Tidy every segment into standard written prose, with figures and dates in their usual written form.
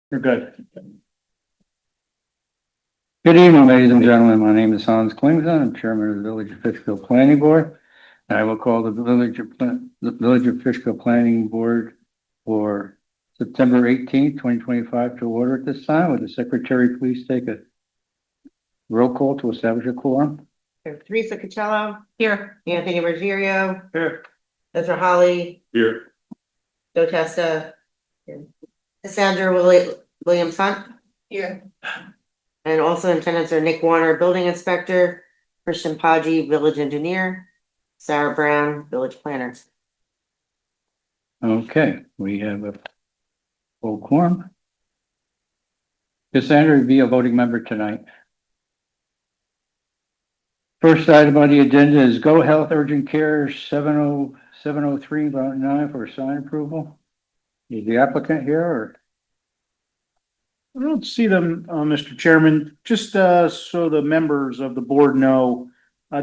You're good. Good evening, ladies and gentlemen. My name is Hans Klingson. I'm chairman of the Village of Fishkill Planning Board. And I will call the Village of Fishkill Planning Board for September 18th, 2025 to order at this time. Would the secretary please take a roll call to establish a quorum? Teresa Cacello, Here. Anthony Ruggiero, Here. Ezra Holly, Here. Joe Testa, Cassandra Williams Hunt. Here. And also in attendance are Nick Warner, building inspector, Christian Paggi, village engineer, Sarah Brown, village planner. Okay, we have a full quorum. Cassandra will be a voting member tonight. First item on the agenda is Go Health Urgent Care 703 Route 9 for sign approval. Is the applicant here or? I don't see them, Mr. Chairman, just so the members of the board know,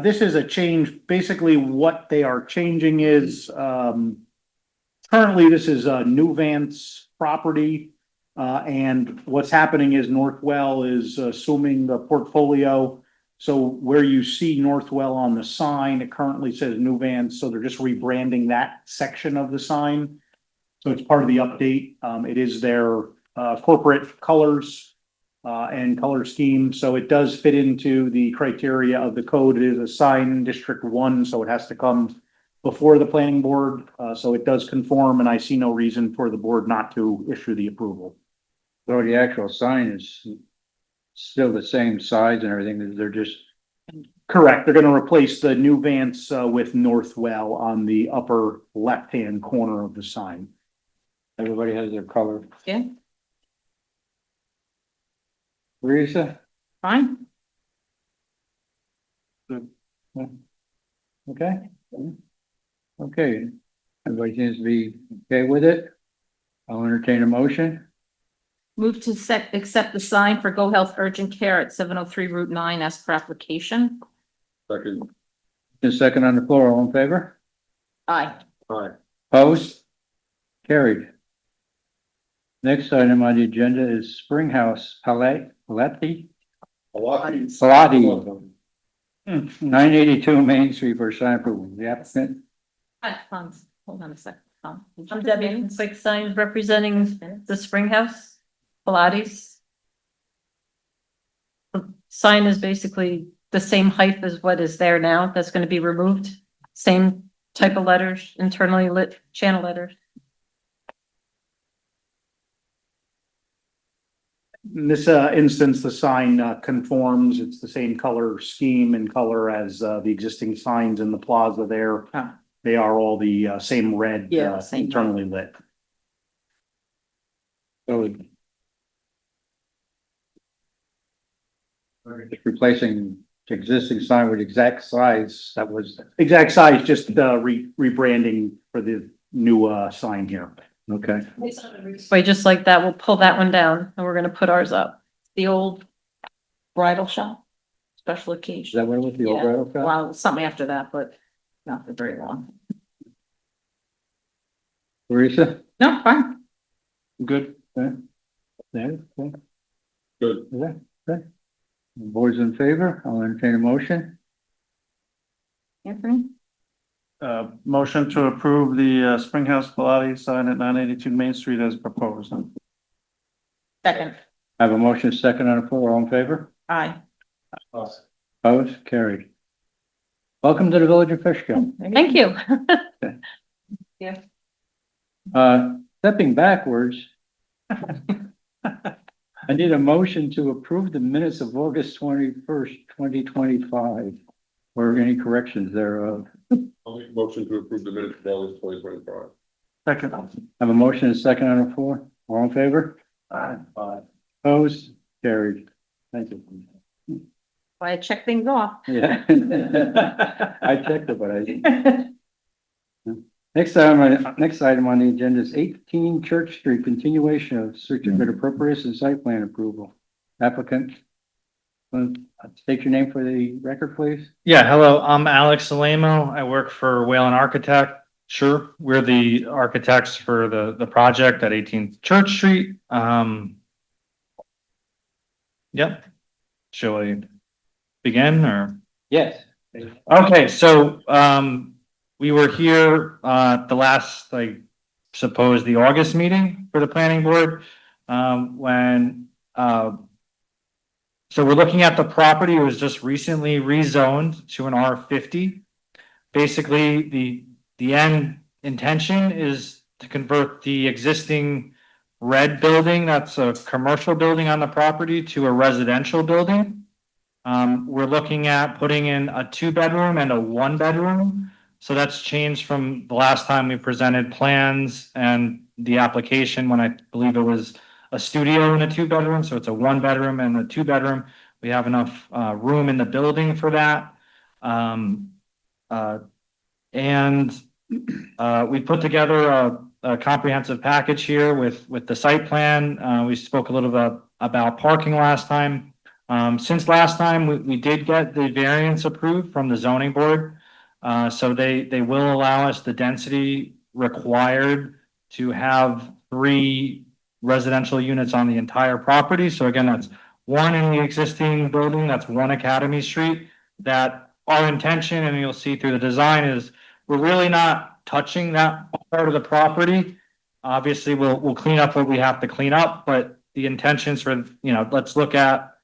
this is a change. Basically, what they are changing is currently this is a New Vance property. And what's happening is Northwell is assuming the portfolio. So where you see Northwell on the sign, it currently says New Vance, so they're just rebranding that section of the sign. So it's part of the update. It is their corporate colors and color scheme. So it does fit into the criteria of the code. It is a sign District 1, so it has to come before the planning board. So it does conform, and I see no reason for the board not to issue the approval. So the actual sign is still the same size and everything, they're just. Correct. They're going to replace the New Vance with Northwell on the upper left-hand corner of the sign. Everybody has their color. Yeah. Teresa? Fine. Okay. Okay. Everybody seems to be okay with it. I'll entertain a motion. Move to accept the sign for Go Health Urgent Care at 703 Route 9 as per application. Second. The second on the floor, all in favor? Aye. Aye. Opposed? Carried. Next item on the agenda is Springhouse Palati. 982 Main Street for sign approval. The applicant. Hans, hold on a second. I'm Debbie, Quick Signs representing the Spring House Pilates. The sign is basically the same height as what is there now. That's going to be removed. Same type of letters, internally lit channel letters. In this instance, the sign conforms. It's the same color scheme and color as the existing signs in the plaza there. Ah. They are all the same red, Yeah, same internally lit. So we're just replacing the existing sign with exact size that was. Exact size, just rebranding for the new sign here. Okay. Wait, just like that, we'll pull that one down and we're going to put ours up. The old bridal shop, special Is occasion. that what it was, the old Yeah. bridal shop? Well, something after that, but not for very long. Teresa? No, fine. Good. Okay. Yeah, okay. Good. Okay, okay. Board's in favor, I'll entertain a motion. Anthony? Motion to approve the Springhouse Pilates sign at 982 Main Street as proposed. Second. I have a motion second on the floor, all in favor? Aye. Opposed, carried. Welcome to the Village of Fishkill. Thank you. Stepping backwards. I need a motion to approve the minutes of August 21st, 2025. Or any corrections thereof. I'll make a motion to approve the minutes of August 2025. Second. I have a motion and a second on the floor. All in favor? Aye. Opposed? Carried. Thank you. I check things off. Yeah. I checked it, but I didn't. Next item on the agenda is 18 Church Street, continuation of certificate of appropriation and site plan approval. Applicant. State your name for the record, please. Yeah, hello, I'm Alex Salamo. I work for Whalen Architect. Sure, we're the architects for the project at 18th Church Street. Yep. Shall we begin or? Yes. Okay, so, we were here, the last, like, suppose the August meeting for the planning board, when, so we're looking at the property. It was just recently rezoned to an R50. Basically, the end intention is to convert the existing red building, that's a commercial building on the property, to a residential building. We're looking at putting in a 2-bedroom and a 1-bedroom. So that's changed from the last time we presented plans and the application when I believe it was a studio and a 2-bedroom. So it's a 1-bedroom and a 2-bedroom. We have enough room in the building for that. And we put together a comprehensive package here with the site plan. We spoke a little bit about parking last time. Since last time, we did get the variance approved from the zoning board. So they will allow us the density required to have 3 residential units on the entire property. So again, that's 1 in the existing building, that's 1 Academy Street. That our intention, and you'll see through the design, is we're really not touching that part of the property. Obviously, we'll clean up what we have to clean up, but the intentions for, let's look at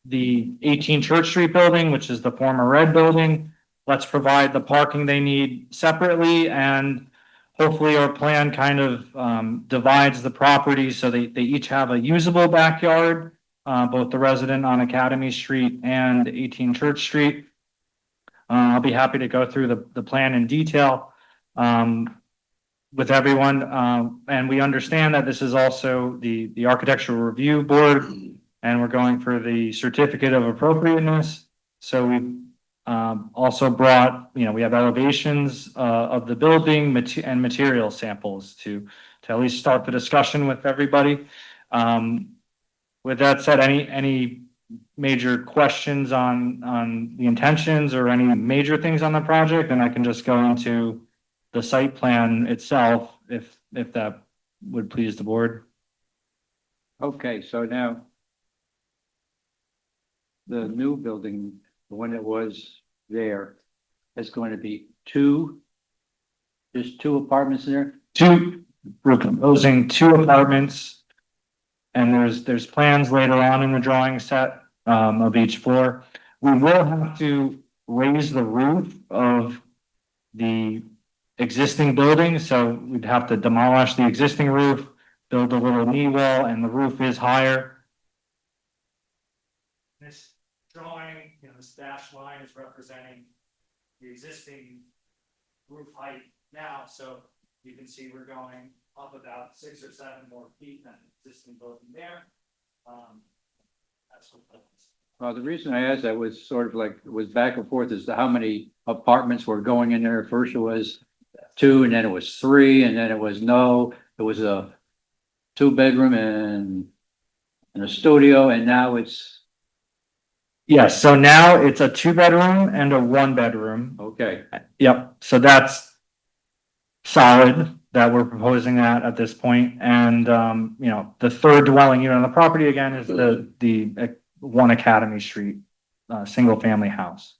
the 18 Church Street building, which is the former red building. Let's provide the parking they need separately, and hopefully our plan kind of divides the property so they each have a usable backyard, both the resident on Academy Street and 18 Church Street. I'll be happy to go through the plan in detail with everyone. And we understand that this is also the architectural review board, and we're going for the certificate of appropriateness. So we've also brought, we have elevations of the building and material samples to at least start the discussion with everybody. With that said, any major questions on the intentions or any major things on the project, and I can just go into the site plan itself if that would please the board. Okay, so now the new building, the one that was there, is going to be just 2 apartments in there? We're proposing 2 apartments. And there's plans later on in the drawing set of each floor. We will have to raise the roof of the existing building, so we'd have to demolish the existing roof, build a little knee wall, and the roof is higher. This drawing, this dashed line is representing the existing roof height now, so you can see we're going up about 6 or 7 more feet than the existing building there. That's what that is. Well, the reason I asked that was sort of like, it was back and forth as to how many apartments were going in there. First it was 2, and then it was 3, and then it was it was a 2-bedroom and a studio, and now it's, Yes, so now it's a 2-bedroom and a 1-bedroom. okay. Yep, so that's solid that we're proposing that at this point. And, the 3rd dwelling unit on the property again is the 1 Academy Street, single family house.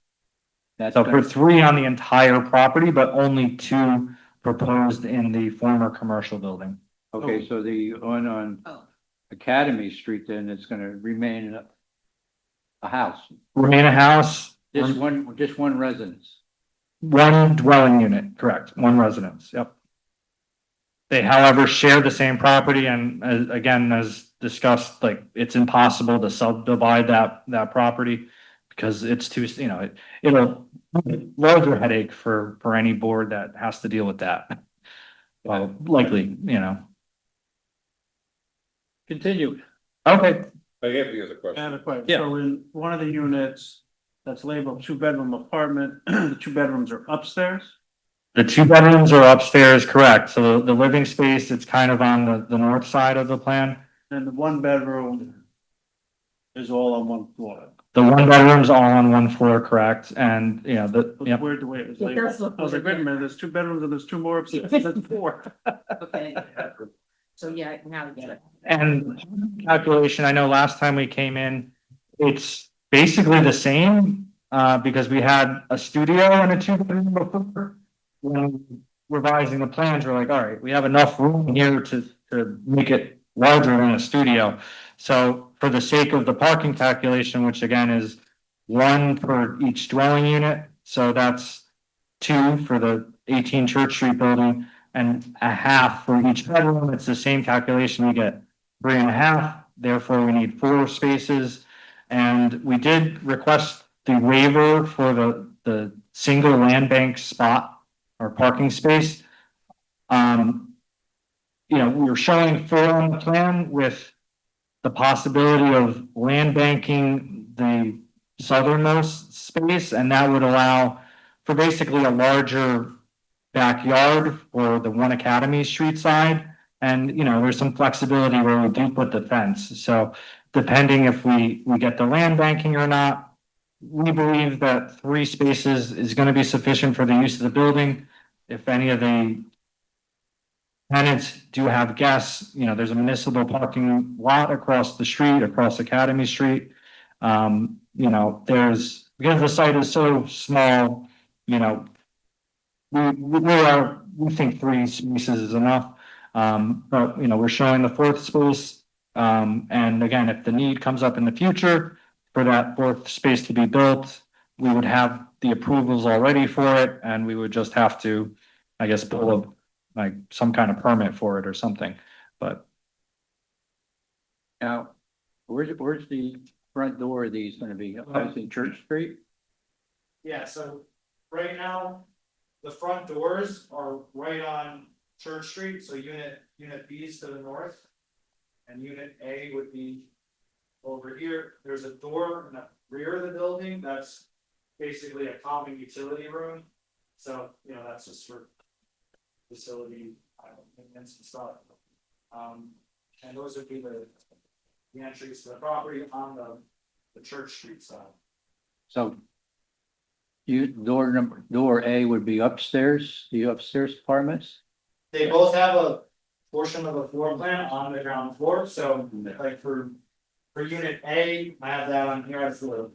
That's So for 3 on the entire property, but only 2 proposed in the former commercial building. okay, so the one on Academy Street, then it's gonna remain a house, Remain a house, just one residence. 1 dwelling unit, correct, 1 residence, yep. They, however, share the same property, and again, as discussed, like, it's impossible to subdivide that property because it's too, it'll larger headache for any board that has to deal with that. Well, likely, Continue. Okay, I have the other I question. have a question. Yeah. So in one of the units that's labeled 2-bedroom apartment, the 2 bedrooms are upstairs? the 2 bedrooms are upstairs, correct, so the living space, it's kind of on the north side of the plan. And the 1-bedroom is all on 1 floor? The 1 bedroom's all on 1 floor, correct, and, It's yep. weird the way it was It labeled. does look I was like, wait a minute, there's 2 bedrooms and there's 2 more upstairs, that's 4. Okay. So yeah, now I get it. And calculation, I know last time we came in, it's basically the same, because we had a studio and a two-bedroom before. When revising the plans, we're like, all right, we have enough room here to make it larger than a studio. So for the sake of the parking calculation, which again is one for each dwelling unit, so that's two for the 18 Church Street building and a half for each bedroom. It's the same calculation. We get 3.5, therefore we need 4 spaces. And we did request the waiver for the single land bank spot or parking space. We were showing 4 on the plan with the possibility of land banking the southernmost space, and that would allow for basically a larger backyard for the One Academy Street side. And, there's some flexibility where we do put the fence. So depending if we get the land banking or not, we believe that 3 spaces is going to be sufficient for the use of the building. If any of the tenants do have guests, there's a municipal parking lot across the street, across Academy Street. Because the site is so small, we think 3 spaces is enough. But, we're showing the 4th space. And again, if the need comes up in the future for that 4th space to be built, we would have the approvals already for it, and we would just have to, I guess, pull some kind of permit for it or something, but. Now, where's the front door of these gonna be? Facing Church Street? Yeah, so right now, the front doors are right on Church Street, so unit B is to the north. And unit A would be over here. There's a door in the rear of the building that's basically a common utility room. So, that's just for facility, maintenance and stuff. And those would be the entries to the property on the Church Street side. So door A would be upstairs, the upstairs apartments? They both have a portion of a floor plan on the ground floor, so like for unit A, I have that on here as the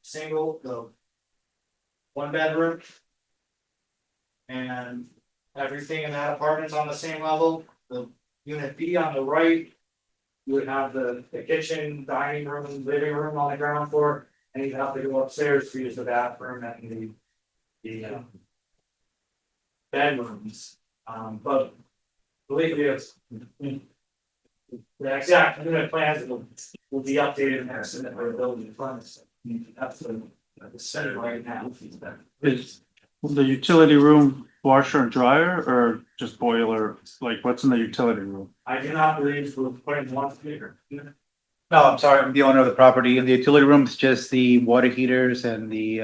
single, the 1 bedroom. And everything in that apartment's on the same level. The unit B on the right, you would have the kitchen, dining room, living room on the ground floor, and you'd have to go upstairs to use the bathroom and the bedrooms. But believe me, the exact unit plans will be updated in next and the building plans. That's the center right now. Is the utility room washer and dryer or just boiler? Like what's in the utility room? I do not believe we're putting one speaker. No, I'm sorry, I'm the owner of the property. In the utility room, it's just the water heaters and the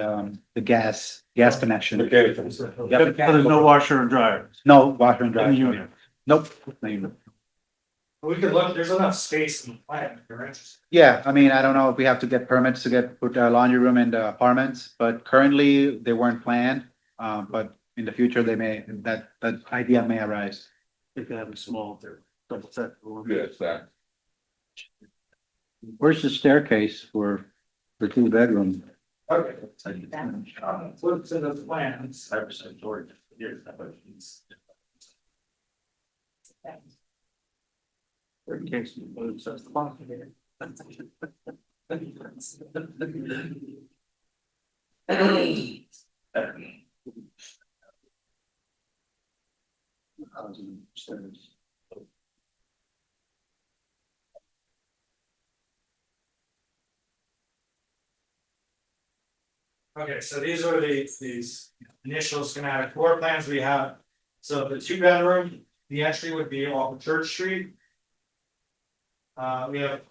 gas connection. Okay. So there's no washer and dryer No washer and in the dryer. unit? Nope. No unit. We could look, there's enough space in the plan if you're interested. Yeah, I mean, I don't know if we have to get permits to put a laundry room in the apartments, but currently they weren't planned. But in the future, that idea may arise. They could have a small double set room. Yeah, it's that. Where's the staircase for 2 bedrooms? Okay. What's in the plans? 5% storage. Here's that. In case you lose the spot here. Okay, so these are these initial schematic floor plans we have. So the 2 bedroom, the entry would be off of Church Street. We have,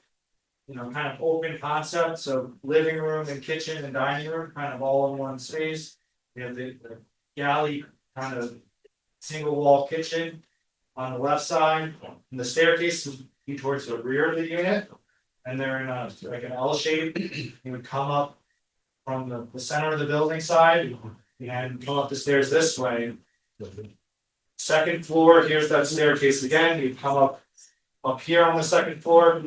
kind of open concept, so living room and kitchen and dining room, kind of all in one space. We have the galley, kind of single wall kitchen on the left side, and the staircase would be towards the rear of the unit. And they're in like an L shape. You would come up from the center of the building side and go up the stairs this way. Second floor, here's that staircase again, you come up up here on the second floor.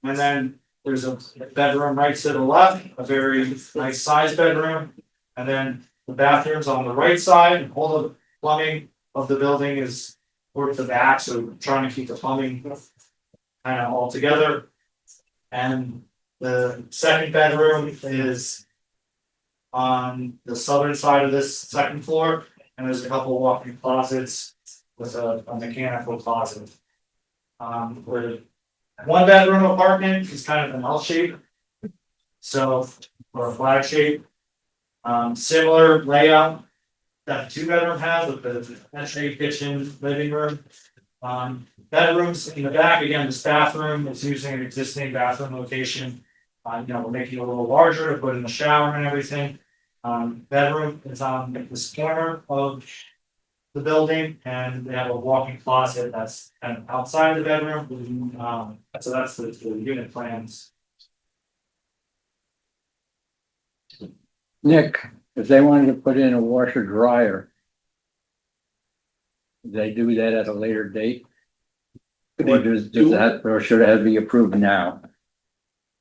And then there's a bedroom right to the left, a very nice sized bedroom. And then the bathrooms on the right side, all the plumbing of the building is towards the back, so we're trying to keep the plumbing kind of all together. And the second bedroom is on the southern side of this second floor, and there's a couple walk-in closets with a mechanical closet. The one bedroom apartment is kind of an L shape. So, or a flag shape. Similar layout that two bedroom has with the entry, kitchen, living room. Bedrooms in the back, again, this bathroom is using an existing bathroom location. We're making it a little larger to put in the shower and everything. Bedroom is on this corner of the building, and they have a walk-in closet that's kind of outside the bedroom. So that's the unit plans. Nick, if they wanted to put in a washer dryer, they do that at a later date? Or does that, or should it have to be approved now?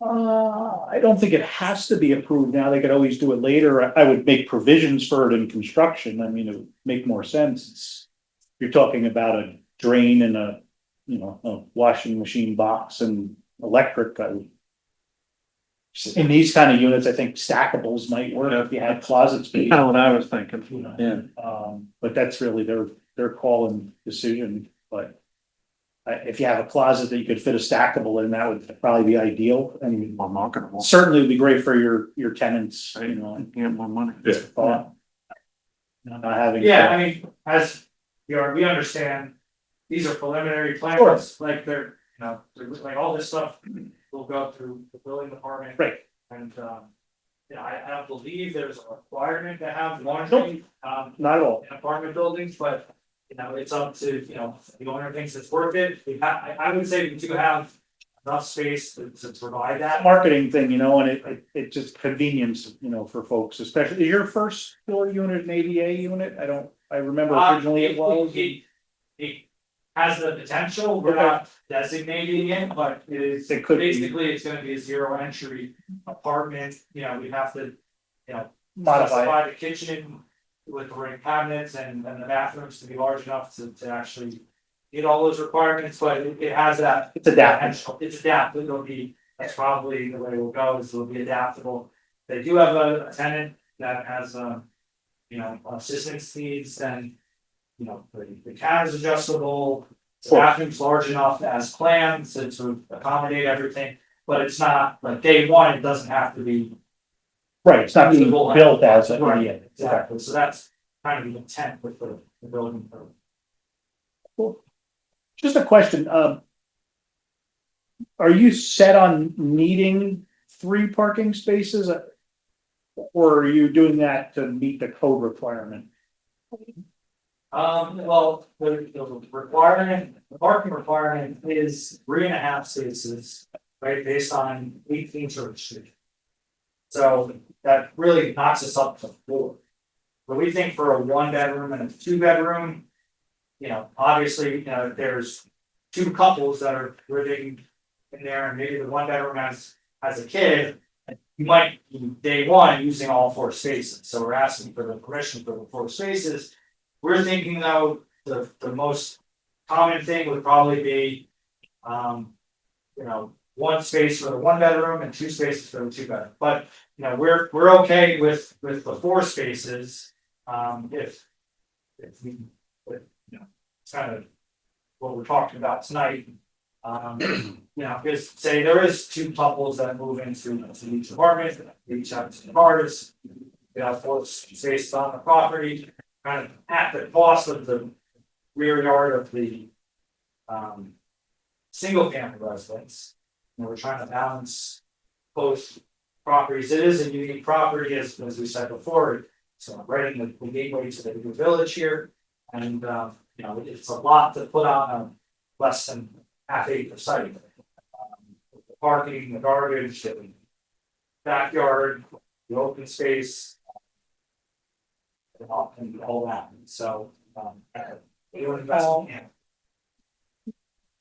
I don't think it has to be approved now. They could always do it later. I would make provisions for it in construction. I mean, it would make more sense. You're talking about a drain and a washing machine box and electric. In these kind of units, I think stackables might work if you had closet space. Kind of what I was thinking. Yeah. But that's really their call and decision, but. If you have a closet that you could fit a stackable in, that would probably be ideal, and More marketable. certainly would be great for your tenants, Get more money. thought. Not having. Yeah, I mean, as we understand, these are preliminary plans, like they're, like all this stuff will go through the building department. Right. And, I don't believe there's a requirement to have laundry, Not at all. in apartment buildings, but, it's up to, the owner thinks it's worth it. I would say we do have enough space to provide that. Marketing thing, and it just convenience, for folks, especially your first floor unit, an ADA unit. I remember originally it was. It has the potential, we're not designating it, but It could be. basically, it's gonna be a zero entry apartment, we have to, Modify. specify the kitchen with the right cabinets and the bathrooms to be large enough to actually meet all those requirements, but it has that. It's adaptable. potential. It's adaptable, that's probably the way it will go, is it'll be adaptable. They do have a tenant that has, assistance needs, and, the count is adjustable. The bathroom's large enough as planned to accommodate everything, but it's not, like, day one, it doesn't have to be. Right, it's not being built as a. Right, Yeah, exactly, so that's kind of the intent with the building code. Just a question, are you set on needing 3 parking spaces? Or are you doing that to meet the code requirement? Well, the requirement, the parking requirement is 3.5 spaces, right, based on 18 Church Street. So that really knocks us up to 4. But we think for a 1 bedroom and a 2 bedroom, obviously, there's 2 couples that are living in there, and maybe the 1 bedroom has a kid. You might be day one using all 4 spaces, so we're asking for the permission for the 4 spaces. We're thinking though, the most common thing would probably be, 1 space for the 1 bedroom and 2 spaces for the 2 bedroom, but, we're okay with the 4 spaces. If we, it's kind of what we're talking about tonight. Because say there is 2 couples that move into each apartment, they each have 2 cars. We have 4 spaces on the property, kind of at the cost of the rear yard of the single family residence. We're trying to balance both properties. It is a unique property, as we said before. So right in the gateway to the new village here, and it's a lot to put on a less than half-acre site. The parking, the garbage, the backyard, the open space, and all that. So,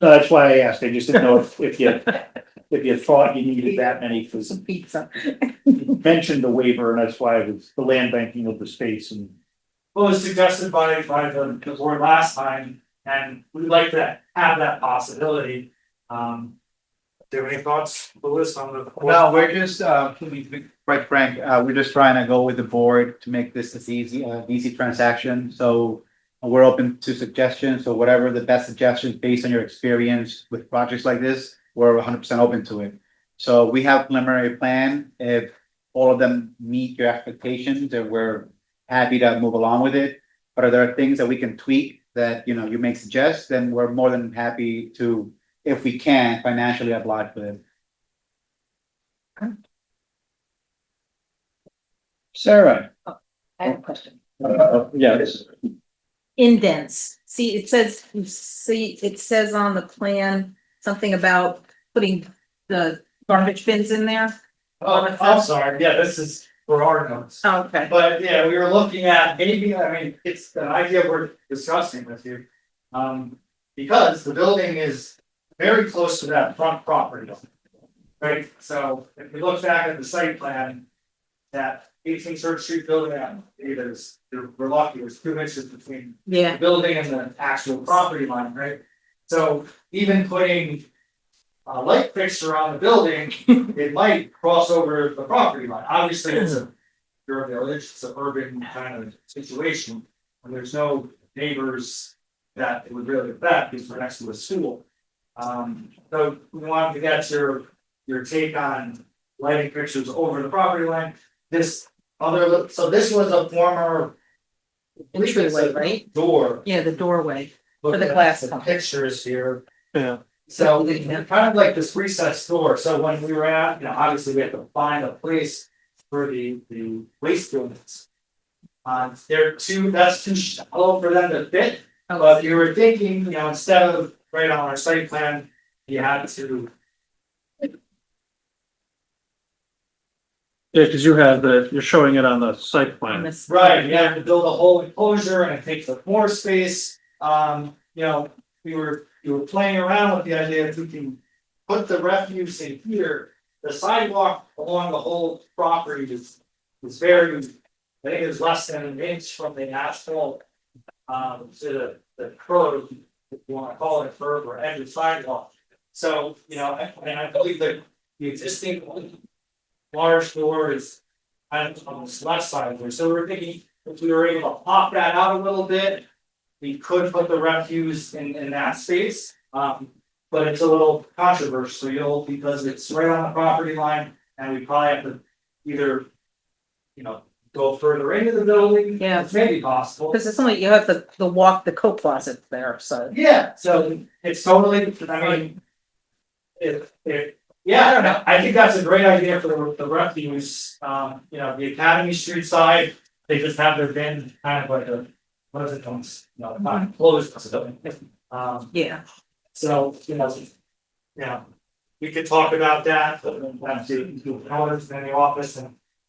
No, that's why I asked. I just didn't know if you thought you needed that many, because Some pizza. you mentioned the waiver, and that's why it was the land banking of the space and. Well, it was suggested by the board last time, and we'd like to have that possibility. Do you have any thoughts, Louis, on the? No, we're just, to be quite frank, we're just trying to go with the board to make this as easy transaction, so we're open to suggestions, so whatever the best suggestions based on your experience with projects like this, we're 100% open to it. So we have preliminary plan, if all of them meet your expectations, then we're happy to move along with it. But if there are things that we can tweak that, you know, you may suggest, then we're more than happy to, if we can, financially oblige with it. Sarah? I have a question. Yes. Indents. See, it says on the plan, something about putting the garbage bins in there. Oh, I'm sorry, yeah, this is for our notes. Okay. But yeah, we were looking at maybe, I mean, it's an idea we're discussing with you. Because the building is very close to that front property. Right, so if we look back at the site plan. That 18 Church Street building, we're lucky, there's 2 inches between Yeah. the building and the actual property line, right? So even putting a light fixture on the building, it might cross over the property line. Obviously, you're a village, it's an urban kind of situation. And there's no neighbors that it would really affect because we're next to a school. So we wanted to get your take on lighting fixtures over the property line. This so this was a former. Entryway, right? Door. Yeah, the doorway. Looking the at glass the company. pictures here. Yeah. So it's kind of like this recessed door, so when we were at, obviously we have to find a place for the waste units. That's too shallow for them to fit, but you were thinking, instead of right on our site plan, you had to. Yeah, cause you're showing it on the site plan. Right, you have to build a whole enclosure and it takes up more space, we were playing around with the idea if we can put the refuse in here. The sidewalk along the whole property is very, I think it's less than an inch from the asphalt. To the curb, if you wanna call it a curb or edge of sidewalk. So, I believe that the existing large door is kind of on this left side there, so we're thinking if we were able to pop that out a little bit. We could put the refuse in that space, but it's a little controversial because it's right on the property line and we probably have to either. Go further into the building. Yeah. Which may be possible. Because it's only, you have the walk, the coat closet there, so. Yeah, so it's totally, I mean. Yeah, I don't know, I think that's a great idea for the refuse, the Academy Street side, they just have their bin kind of like a. What is it, not closed, so. Yeah. So, we could talk about that, but then have to colors in the office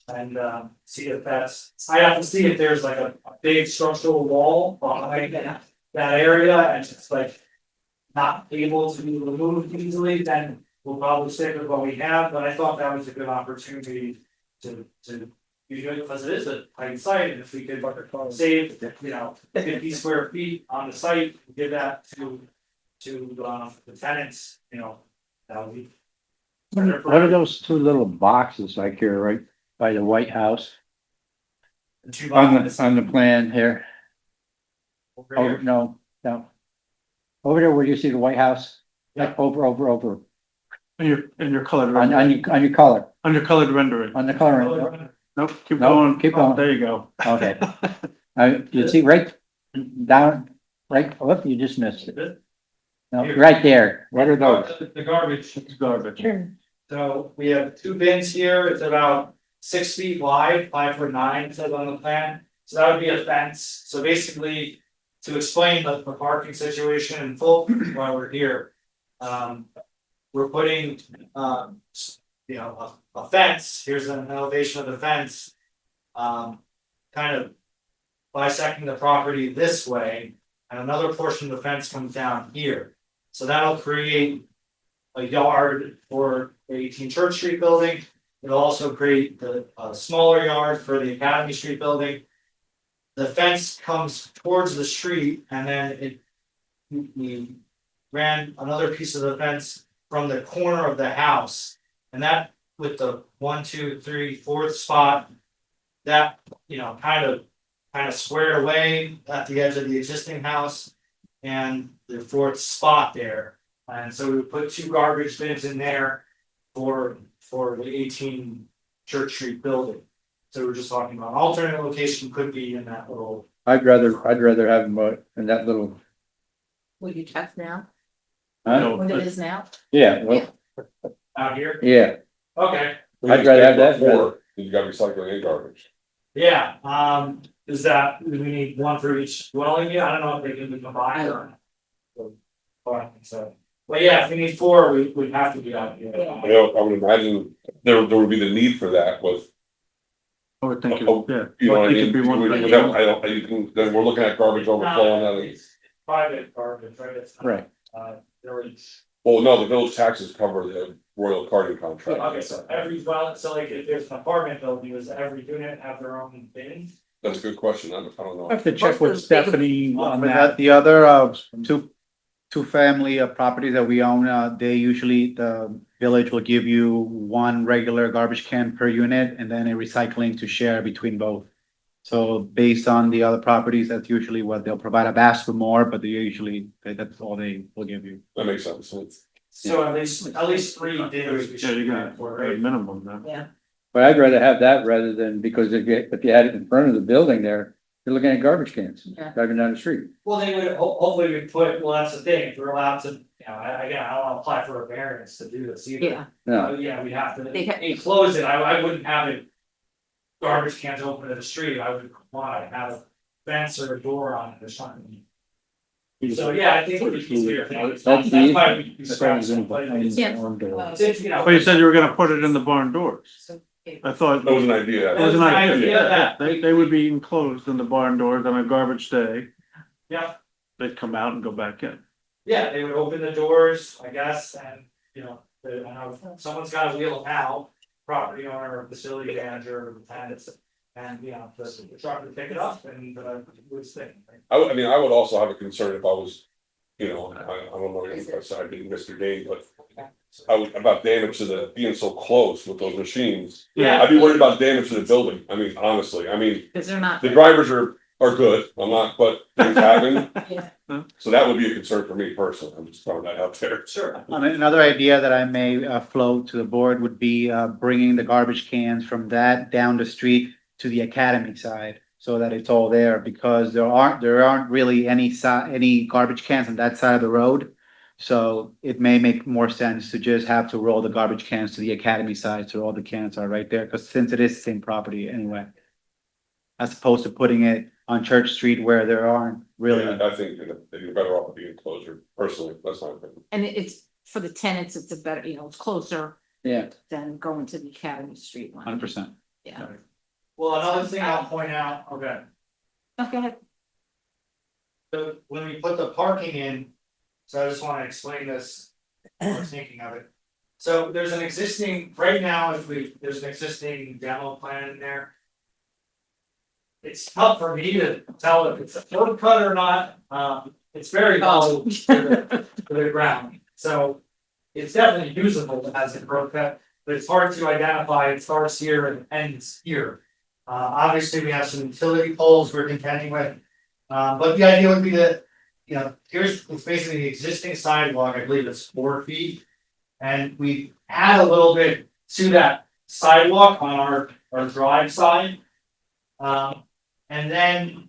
and see if that's, I have to see if there's like a big structural wall behind that area and it's like. Not able to be removed easily, then we'll probably stick with what we have, but I thought that was a good opportunity to. Because it is a tight site, and if we could save, 50 square feet on the site, give that to the tenants, that would be. What are those 2 little boxes like here, right by the White House? The two On boxes the plan here? over Oh, here. no. Over there where you see the White House? Yeah. Over, In your colored on rendering, your color, on your colored rendering. on the color. Nope, keep Nope, going. keep going. There you go. Okay. You see right down, right, oh, you just missed it. No, right there. What are those? The garbage. It's garbage. So we have 2 bins here, it's about 6 feet wide, 5'9", it says on the plan, so that would be a fence, so basically. To explain the parking situation in full while we're here. We're putting, a fence, here's an elevation of the fence. Kind of bisecting the property this way, and another portion of the fence comes down here. So that'll create a yard for the 18 Church Street building. It'll also create the smaller yard for the Academy Street building. The fence comes towards the street and then we ran another piece of the fence from the corner of the house. And that with the 1, 2, 3, 4th spot, that, kind of squared away at the edge of the existing house and the 4th spot there. And so we put 2 garbage bins in there for the 18 Church Street building. So we're just talking about alternate location could be in that little. I'd rather have them in that little, Will you test now? huh? What it is now? Yeah, well, Out here, yeah, okay, I'd rather have that. Before, you got recycling and garbage. yeah, is that, do we need one for each dwelling unit? I don't know if they can be combined or. But yeah, if we need 4, we'd have to be out here. I would imagine there would be the need for that with, I would think, Oh, yeah. you know what I It could mean? be one We- thing. we don't- I don't, you can, then we're looking at garbage overflowing out of. It's private garbage, right? It's not, Right. there is. Well, no, the village taxes cover the royal carding contract. Okay, so so like if there's an apartment building, does every unit have their own bin? That's a good question. I don't I know. have to check with Stephanie on But that. the other, two family properties that we own, they usually, the village will give you 1 regular garbage can per unit and then a recycling to share between both. So based on the other properties, that's usually what they'll provide. I've asked for more, but that's all they will give you. That makes sense. So at least 3 bins. we Yeah, should you're have for, gonna, right? minimum then. Yeah. But I'd rather have that rather than, because if you had it in front of the building there, you're looking at garbage cans Yeah. driving down the street. Well, they would, hopefully we put, well, that's the thing, if we're allowed to, again, I don't wanna apply for a variance to do this either. Yeah, No, Yeah, we'd have to They ha- enclose it, I wouldn't have it. Garbage cans open to the street, I would want to have a fence or a door on it or something. So, yeah, I think it would be easier. That's why we scratched it, but it's, But you said you were gonna put it in the barn doors. so. I thought. That was an idea. It was an idea, Yeah. they would be enclosed in the barn doors on a garbage day, yeah, they'd come out and go back in. yeah, they would open the doors, I guess, and, I know someone's gotta wheel them out. Property owner, or facility manager, or the tenants, and, the truck would pick it up and, would stay. I mean, I would also have a concern if I was, I don't know if I did Mr. Dane, but. About damage to being so close with those machines. Yeah. I'd be worried about damage to the building. I mean, honestly, Cause they're not. the drivers are good. I'm not, but things happen. Yeah. So that would be a concern for me personally. I'm just throwing that out there. Sure. Another idea that I may float to the board would be bringing the garbage cans from that down the street to the academy side. So that it's all there, because there aren't really any garbage cans on that side of the road. So it may make more sense to just have to roll the garbage cans to the academy side, so all the cans are right there, because since it is the same property anyway. As opposed to putting it on Church Street where there aren't really. Yeah, I think that you're better off with the enclosure, personally. That's my opinion. And it's, for the tenants, it's a better, it's closer yeah, than going to the Academy Street one. 100%. Yeah. Well, another thing I'll point out, okay, Okay. so when we put the parking in, so I just wanna explain this, I was thinking of it. So there's an existing, right now, there's an existing demo plan in there. It's tough for me to tell if it's a curb cut or not, it's very low to the ground, so. It's definitely usable as a curb cut, but it's hard to identify, it starts here and ends here. Obviously, we have some utility poles we're contending with, but the idea would be that, it's basically the existing sidewalk, I believe it's 4 feet. And we add a little bit to that sidewalk on our drive side. And then,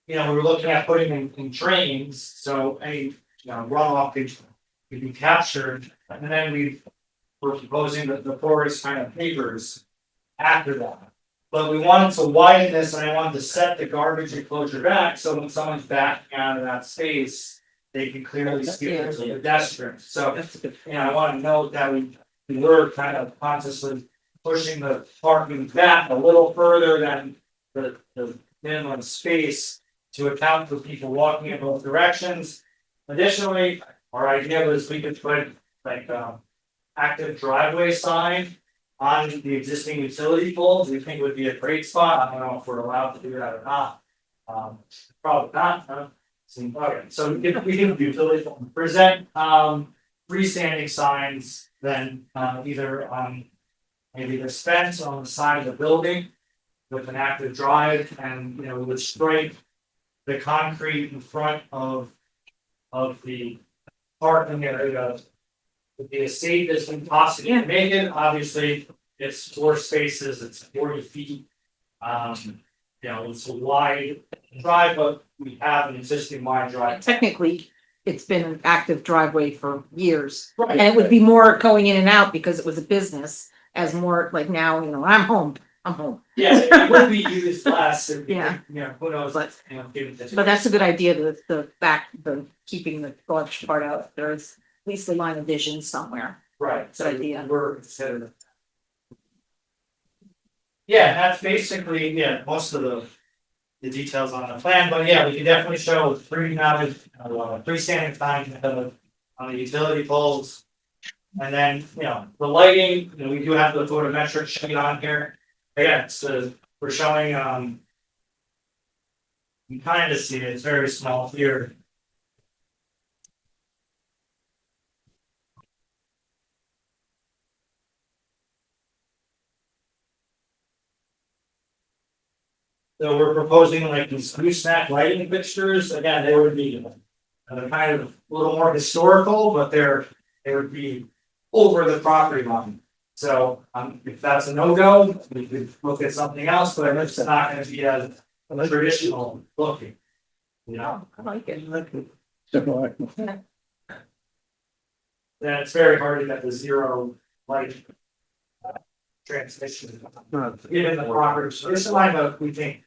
we were looking at putting in drains, so any, runoff could be captured, and then we're proposing the porous kind of pavers after that. But we wanted to widen this, and I wanted to set the garbage enclosure back, so when someone's backing out of that space, they can clearly see it as a pedestrian, so, I wanna note that we were kind of consciously pushing the parking back a little further than the minimum space to account for people walking in both directions. Additionally, our idea was we could put like, active driveway sign on the existing utility poles. We think would be a great spot. I don't know if we're allowed to do that or not. Probably not, huh? Okay, so we can utility present, freestanding signs then, either on maybe the fence on the side of the building with an active drive and, we would strike the concrete in front of the parking area to be as safe as we possibly can make it. Obviously, it's 4 spaces, it's 40 feet. It's a wide drive, but we have an existing wide drive. Technically, it's been an active driveway for years. Right. And it would be more going in and out because it was a business as more like now, I'm home. Yeah, it would be used less. Yeah. Who knows, But- given the But that's a good idea, the keeping the large part out. There's at least a line of vision somewhere. right. Good idea. We're considering. Yeah, that's basically, most of the details on the plan, but yeah, we can definitely show freestanding signs on the utility poles. And then, the lighting, we do have the photometric sheet on here. Again, we're showing, you kind of see it, it's very small here. So we're proposing like these gooseneck lighting fixtures, again, they would be kind of a little more historical, but they would be over the property line. So, if that's a no-go, we could look at something else, but it's not gonna be as traditional looking. I like it. Then it's very hard to get the zero light transmission. Given the property, so this line of, we think,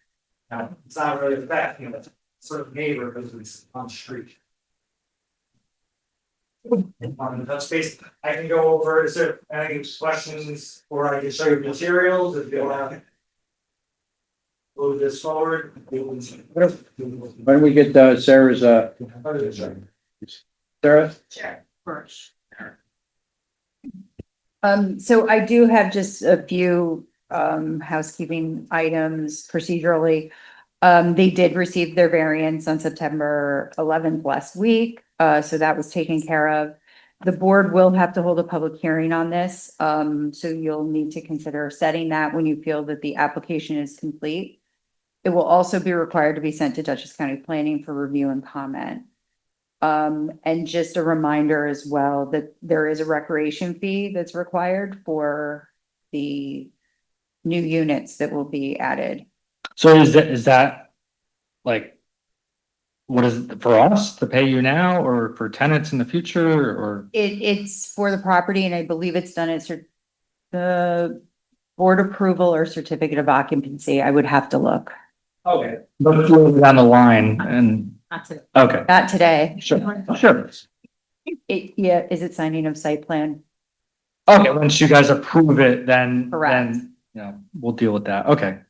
it's not really the best, it's sort of neighbor, because it's on the street. On the touch base, I can go over, is there any questions, or I can show you materials if you want. Move this forward. Why don't we get Sarah's, Sarah? First. So I do have just a few housekeeping items procedurally. They did receive their variance on September 11th last week, so that was taken care of. The board will have to hold a public hearing on this, so you'll need to consider setting that when you feel that the application is complete. It will also be required to be sent to Dutchess County Planning for review and comment. And just a reminder as well that there is a recreation fee that's required for the new units that will be added. So is that like, what is it for us to pay you now or for tenants in the future or? It's for the property and I believe it's done at the board approval or certificate of occupancy. I would have to look. Okay. But down the line and, That's it. okay, Not today. sure. Yeah, is it signing of site plan? Okay, once you guys approve it, then, Correct. we'll deal with that. Okay.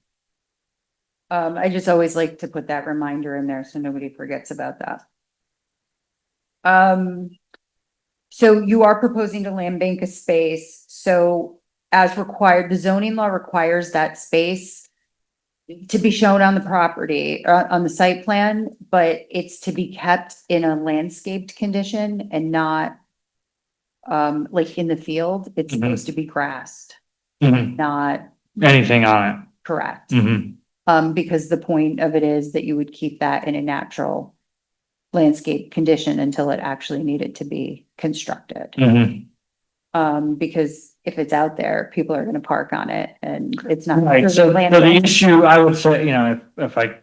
I just always like to put that reminder in there so nobody forgets about that. So you are proposing to land bank a space, so as required, the zoning law requires that space to be shown on the property, on the site plan, but it's to be kept in a landscaped condition and not like in the field. It's Mhm. supposed to be grassed, Mhm. not Anything on correct. it? Because the point of it is that you would keep that in a natural landscape condition until it actually needed to be constructed. Because if it's out there, people are gonna park on it and it's not. Right, really so land the bank. issue, I would say,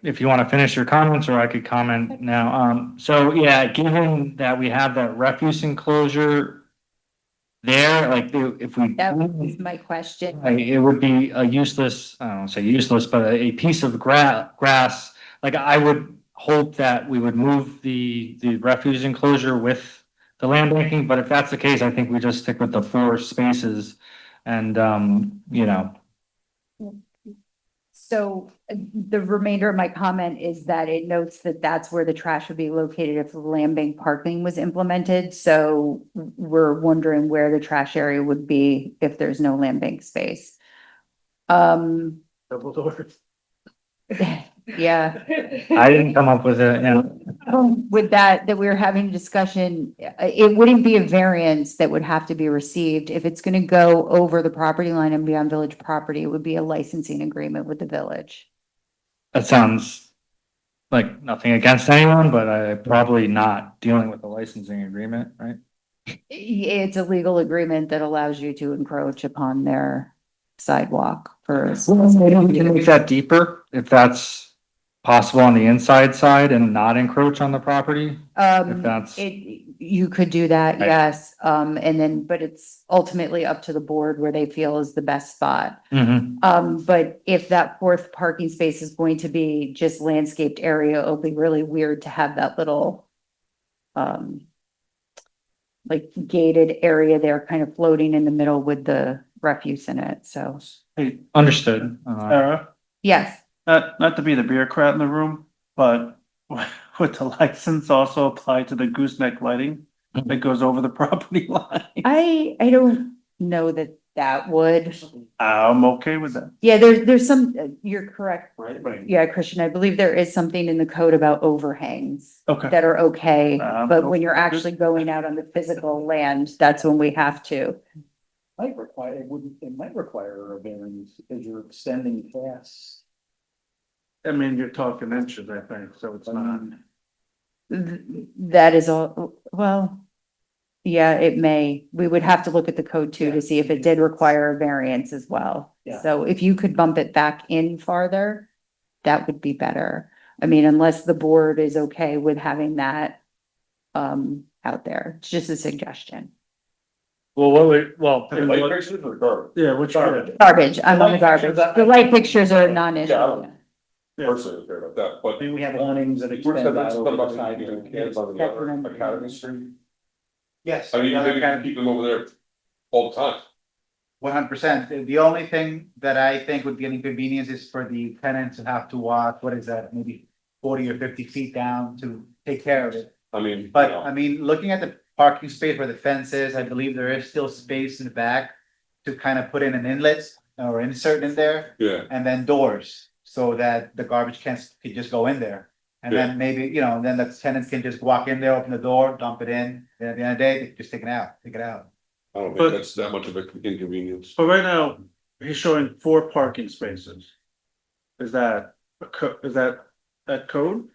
if you want to finish your comments, or I could comment now, so yeah, given that we have that refuse enclosure there, like, if we. That was my question. Right, it would be a useless, I don't want to say useless, but a piece of grass, like I would hope that we would move the refuse enclosure with the land banking, but if that's the case, I think we just stick with the 4 spaces and, So the remainder of my comment is that it notes that that's where the trash would be located if the land bank parking was implemented. So we're wondering where the trash area would be if there's no land bank space. Double doors. Yeah. I didn't come up with it, yeah. With that we were having a discussion, it wouldn't be a variance that would have to be received. If it's gonna go over the property line and beyond village property, it would be a licensing agreement with the village. That sounds like nothing against anyone, but I probably not dealing with a licensing agreement, right? It's a legal agreement that allows you to encroach upon their sidewalk for. Maybe we can make that deeper if that's possible on the inside side and not encroach on the property. If that's- You could do that, Right. yes, and then, but it's ultimately up to the board where they feel is the best spot. But if that fourth parking space is going to be just landscaped area, it'll be really weird to have that little like gated area there kind of floating in the middle with the refuse in it, so, Hey, Understood. Sarah, yes. not to be the bureaucrat in the room, but would the license also apply to the gooseneck lighting that goes over the property line? I don't know that would. I'm okay with that. Yeah, there's some, you're correct. Right. Yeah, Christian, I believe there is something in the code about overhangs Okay. that are okay, but when you're Good. actually going out on the physical land, that's when we have to. Might require, it might require a variance because you're extending past. I mean, you're talking inches, I think, so it's not. That is all, well, yeah, it may. We would have to look at the code too to see if it did require a variance as well. Yeah. So if you could bump it back in farther, that would be better. I mean, unless the board is okay with having that out there. It's just a suggestion. Well, well. Light fixtures or garbage? Yeah, which. Garbage. Garbage, I'm on the garbage. The light fixtures are Yeah, I non-issue. don't- Personally, don't care about that, but. I mean, we have awnings that We're extend gonna out talk over about the side. keeping cans on the That's other what I'm- Academy Street. Yes. I mean, maybe we can keep them over there all the time. 100%. The only thing that I think would be an inconvenience is for the tenants to have to walk, what is that, maybe 40 or 50 feet down to take care of it. I mean, you But know, I mean, looking at the parking space where the fence is, I believe there is still space in the back to kind of put in an inlet or insert in there yeah, and then doors so that the garbage cans could just go in there. And then maybe, then the tenants can just walk in there, open the door, dump it in, and at the end of the day, they just take it out. I don't But- think that's that much of an inconvenience. But right now, he's showing 4 parking spaces. Is that, that code?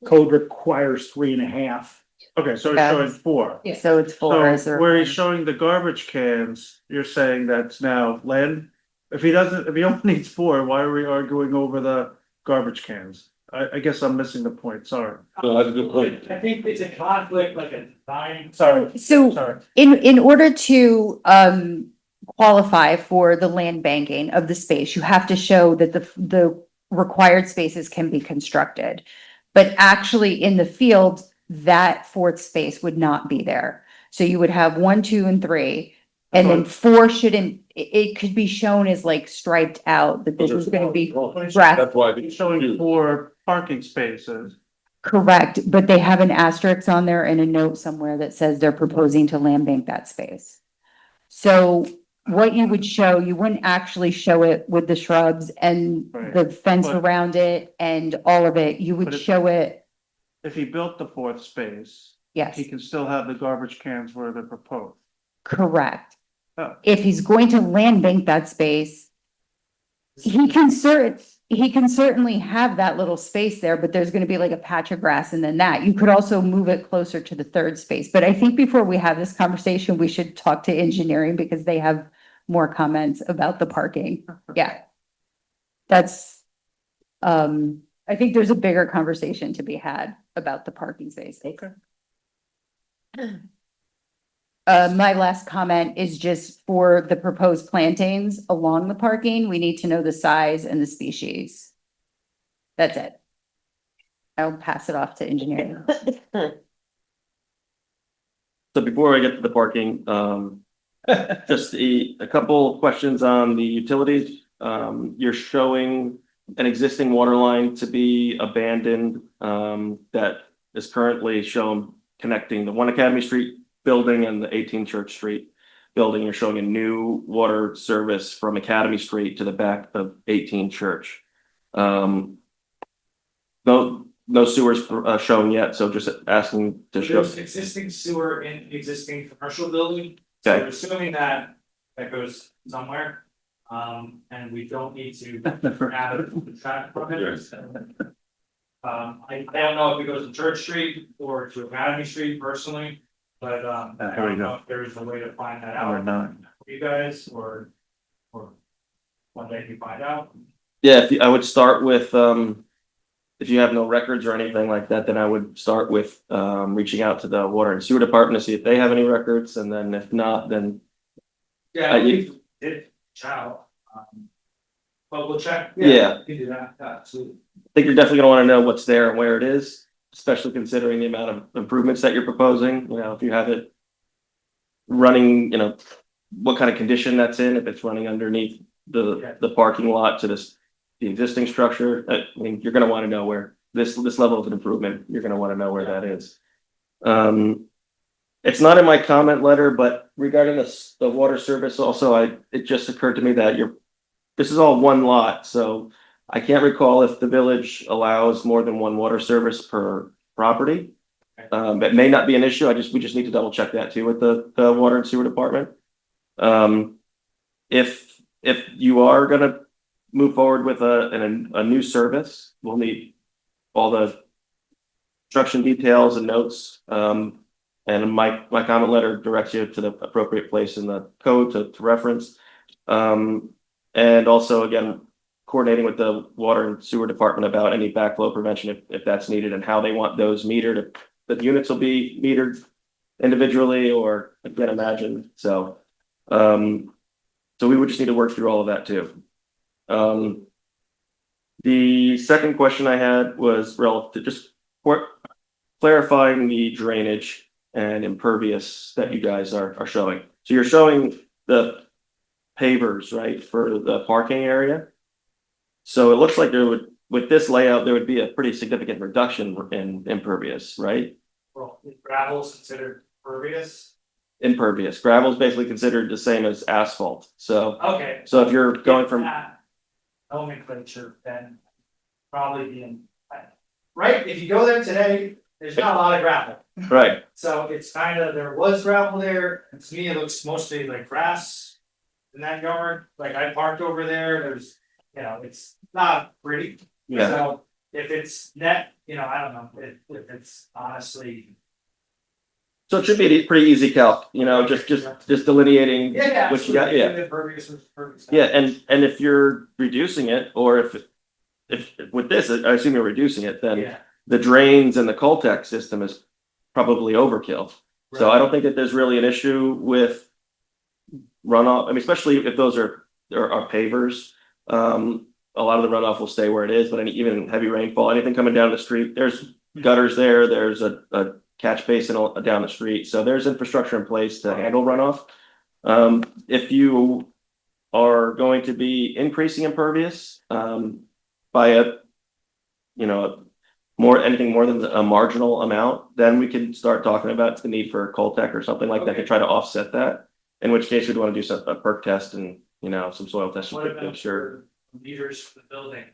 Code requires 3.5. Okay, so it's Yeah. showing 4. So it's four as So a. where he's showing the garbage cans, you're saying that's now land? If he only needs 4, why are we arguing over the garbage cans? I guess I'm missing the point, sorry. No, that's a good point. I think it's a conflict, like a nine. Sorry, So sorry. in order to qualify for the land banking of the space, you have to show that the required spaces can be constructed. But actually in the field, that fourth space would not be there. So you would have 1, 2, and 3. And then 4 shouldn't, it could be shown as like striped out, that this is gonna be grass. That's why I think He's it's showing confusing. 4 parking spaces. Correct, but they have an asterisk on there and a note somewhere that says they're proposing to land bank that space. So what you would show, you wouldn't actually show it with the shrubs and Right. the fence But- around it and all of it. You would But if- show it, If he built the 4th space, yes, he can still have the garbage cans where they're proposed. correct. Oh. If he's going to land bank that space, he can certainly have that little space there, but there's gonna be like a patch of grass and then that. You could also move it closer to the 3rd space. But I think before we have this conversation, we should talk to engineering because they have more comments about the parking. Yeah. That's, I think there's a bigger conversation to be had about the parking space. Okay. My last comment is just for the proposed plantings along the parking, we need to know the size and the species. That's it. I'll pass it off to engineering. So before I get to the parking, just a couple questions on the utilities. You're showing an existing water line to be abandoned, that is currently shown connecting the One Academy Street building and the 18 Church Street building. You're showing a new water service from Academy Street to the back of 18 Church. No sewers shown yet, so just asking to show. There's existing sewer in the existing commercial building. So Okay. we're assuming that goes somewhere. And we don't need to add the track from it. I don't know if it goes to Church Street or to Academy Street personally, but I here we don't go. know if there's a way to find that Number out 9. for you guys or one day you find out. Yeah, I would start with, if you have no records or anything like that, then I would start with, reaching out to the water and sewer department to see if they have any records, and then if not, then. Yeah, we did chow. But we'll check. Yeah. We can do that, absolutely. I think you're definitely gonna wanna know what's there and where it is, especially considering the amount of improvements that you're proposing, you know, if you have it. Running, you know, what kind of condition that's in, if it's running underneath the parking lot to the existing structure, I mean, you're gonna wanna know where this level of an improvement, you're gonna wanna know where that is. It's not in my comment letter, but regarding the water service also, it just occurred to me that this is all one lot, so I can't recall if the village allows more than one water service per property. That may not be an issue. We just need to double check that too with the water and sewer department. If you are gonna move forward with a new service, we'll need all the instruction details and notes. And my comment letter directs you to the appropriate place in the code to reference. And also, again, coordinating with the water and sewer department about any backflow prevention if that's needed and how they want those metered. If the units will be metered individually or I can't imagine. So we would just need to work through all of that too. The second question I had was relative to just clarifying the drainage and impervious that you guys are showing. So you're showing the pavers, right, for the parking area. So it looks like with this layout, there would be a pretty significant reduction in impervious, right? Well, gravel's considered pervious. Impervious. Gravel is basically considered the same as asphalt. So, Okay. so if you're going from, That nomenclature, then probably right, if you go there today, there's not a lot of gravel. right, So it's kind of, there was gravel there, and to me, it looks mostly like grass in that yard, like I parked over there, there's, it's not pretty. yeah. So if it's net, I don't know, if it's honestly. So it should be a pretty easy calc, just delineating Yeah. what you got, yeah. Impervious was pervious. Yeah, and if you're reducing it, or if with this, I assume you're reducing it, then Yeah. the drains and the Coltech system is probably overkill. So I don't think that there's really an issue with runoff. I mean, especially if those are pavers. A lot of the runoff will stay where it is, but even heavy rainfall, anything coming down the street, there's gutters there, there's a catch basin down the street. So there's infrastructure in place to handle runoff. If you are going to be increasing impervious, by anything more than a marginal amount, then we can start talking about the need for Coltech or something like that to try to offset that. In which case we'd want to do a perk test and, some soil testing What to make about sure. meters for the building?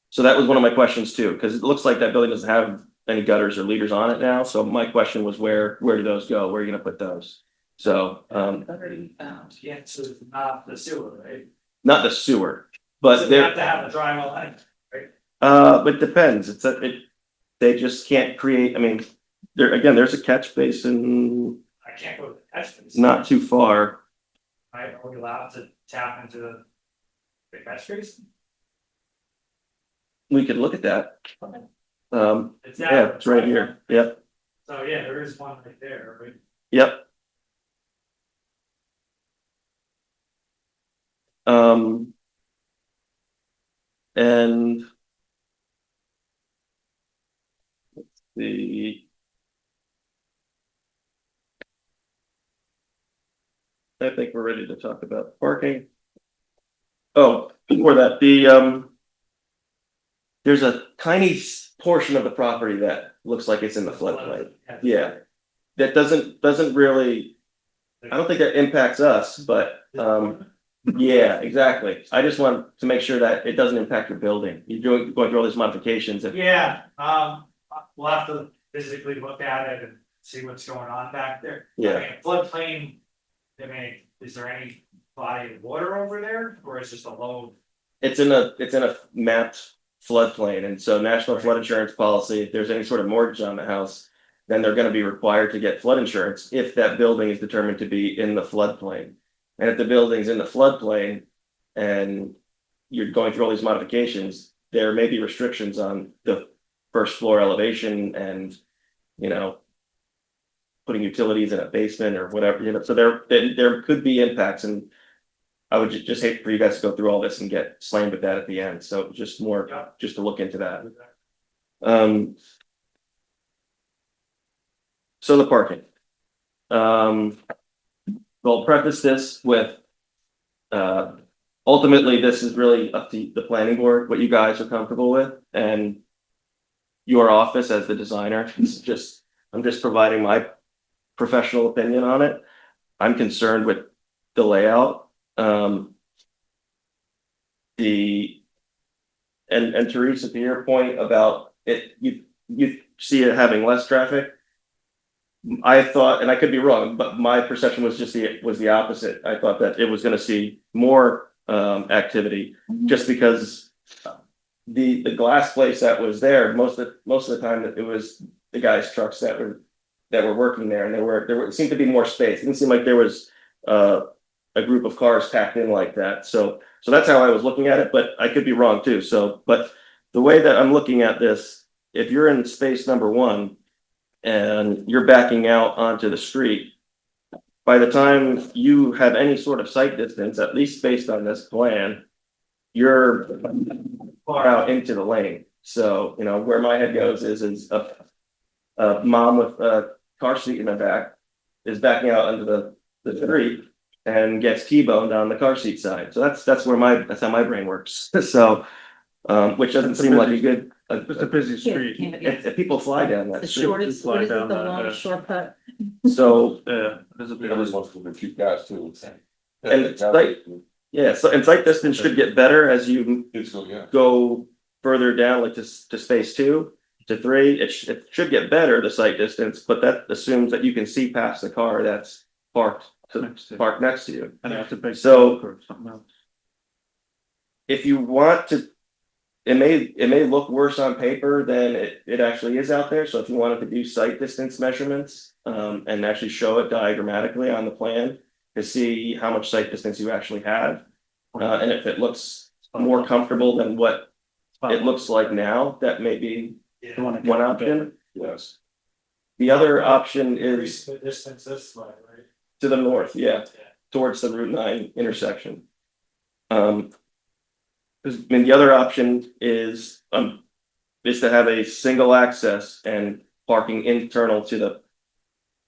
So that was one of my questions too, because it looks like that building doesn't have any gutters or leaders on it now. So my question was where do those go? Where are you gonna put those? So, Yeah, so it's not the sewer, right? not the sewer, So but they have there, to have a dry well line. but it depends. They just can't create, I mean, there's a catch basin I can't go to the catch basin. not too far. Are we allowed to tap into the catch basin? We could look at that. It's Yeah, it's right here. Yep, So yeah, there is one right there, right? yep. And the I think we're ready to talk about parking. Oh, before that, there's a tiny portion of the property that looks like it's in the floodplain. Yeah. That doesn't really, I don't think that impacts us, but, yeah, exactly. I just want to make sure that it doesn't impact your building. You're going through all these modifications. Yeah, we'll have to physically look at it and see what's going on back there. Yeah. I mean, floodplain, I mean, is there any body of water over there, or is it just a low? It's in a mapped floodplain, and so national flood insurance policy, if there's any sort of mortgage on the house, then they're gonna be required to get flood insurance if that building is determined to be in the floodplain. And if the building's in the floodplain and you're going through all these modifications, there may be restrictions on the first floor elevation and, you know, putting utilities in a basement or whatever, you know, so there could be impacts, and I would just hate for you guys to go through all this and get slammed with that at the end, so just more, just to look into that. So the parking. We'll preface this with, ultimately, this is really up to the planning board, what you guys are comfortable with, and your office as the designer. It's just, I'm just providing my professional opinion on it. I'm concerned with the layout. And Teresa, to your point about it, you see it having less traffic. I thought, and I could be wrong, but my perception was just the opposite. I thought that it was gonna see more activity just because the glass place that was there, most of the time it was the guys' trucks that were working there, and there seemed to be more space. It didn't seem like there was a group of cars packed in like that. So that's how I was looking at it, but I could be wrong too. So, but the way that I'm looking at this, if you're in space number 1 and you're backing out onto the street, by the time you have any sort of sight distance, at least based on this plan, you're far out into the lane. So, you know, where my head goes is a mom with a car seat in the back is backing out into the street and gets T-boned on the car seat side. So that's how my brain works. So, which doesn't seem like a good. It's a busy street. If people fly down that The street. shortest, Slide what is it, down the that, long shortcut? So, Yeah, there's a bit Everyone of wants to keep gas too. And it's like- yeah, so and sight distance should get better as you It's so, yeah. go further down, like to space 2 to 3. It should get better, the sight distance, but that assumes that you can see past the car that's parked next to you. and it's a big. So- truck or something else. If you want to, it may look worse on paper than it actually is out there. So if you wanted to do sight distance measurements, and actually show it diagrammatically on the plan to see how much sight distance you actually have, and if it looks more comfortable than what it looks like now, that may be one option. Yes. The other option Increase is the distance this way, right? to the north, yeah, towards the Route 9 intersection. I mean, the other option is to have a single access and parking internal to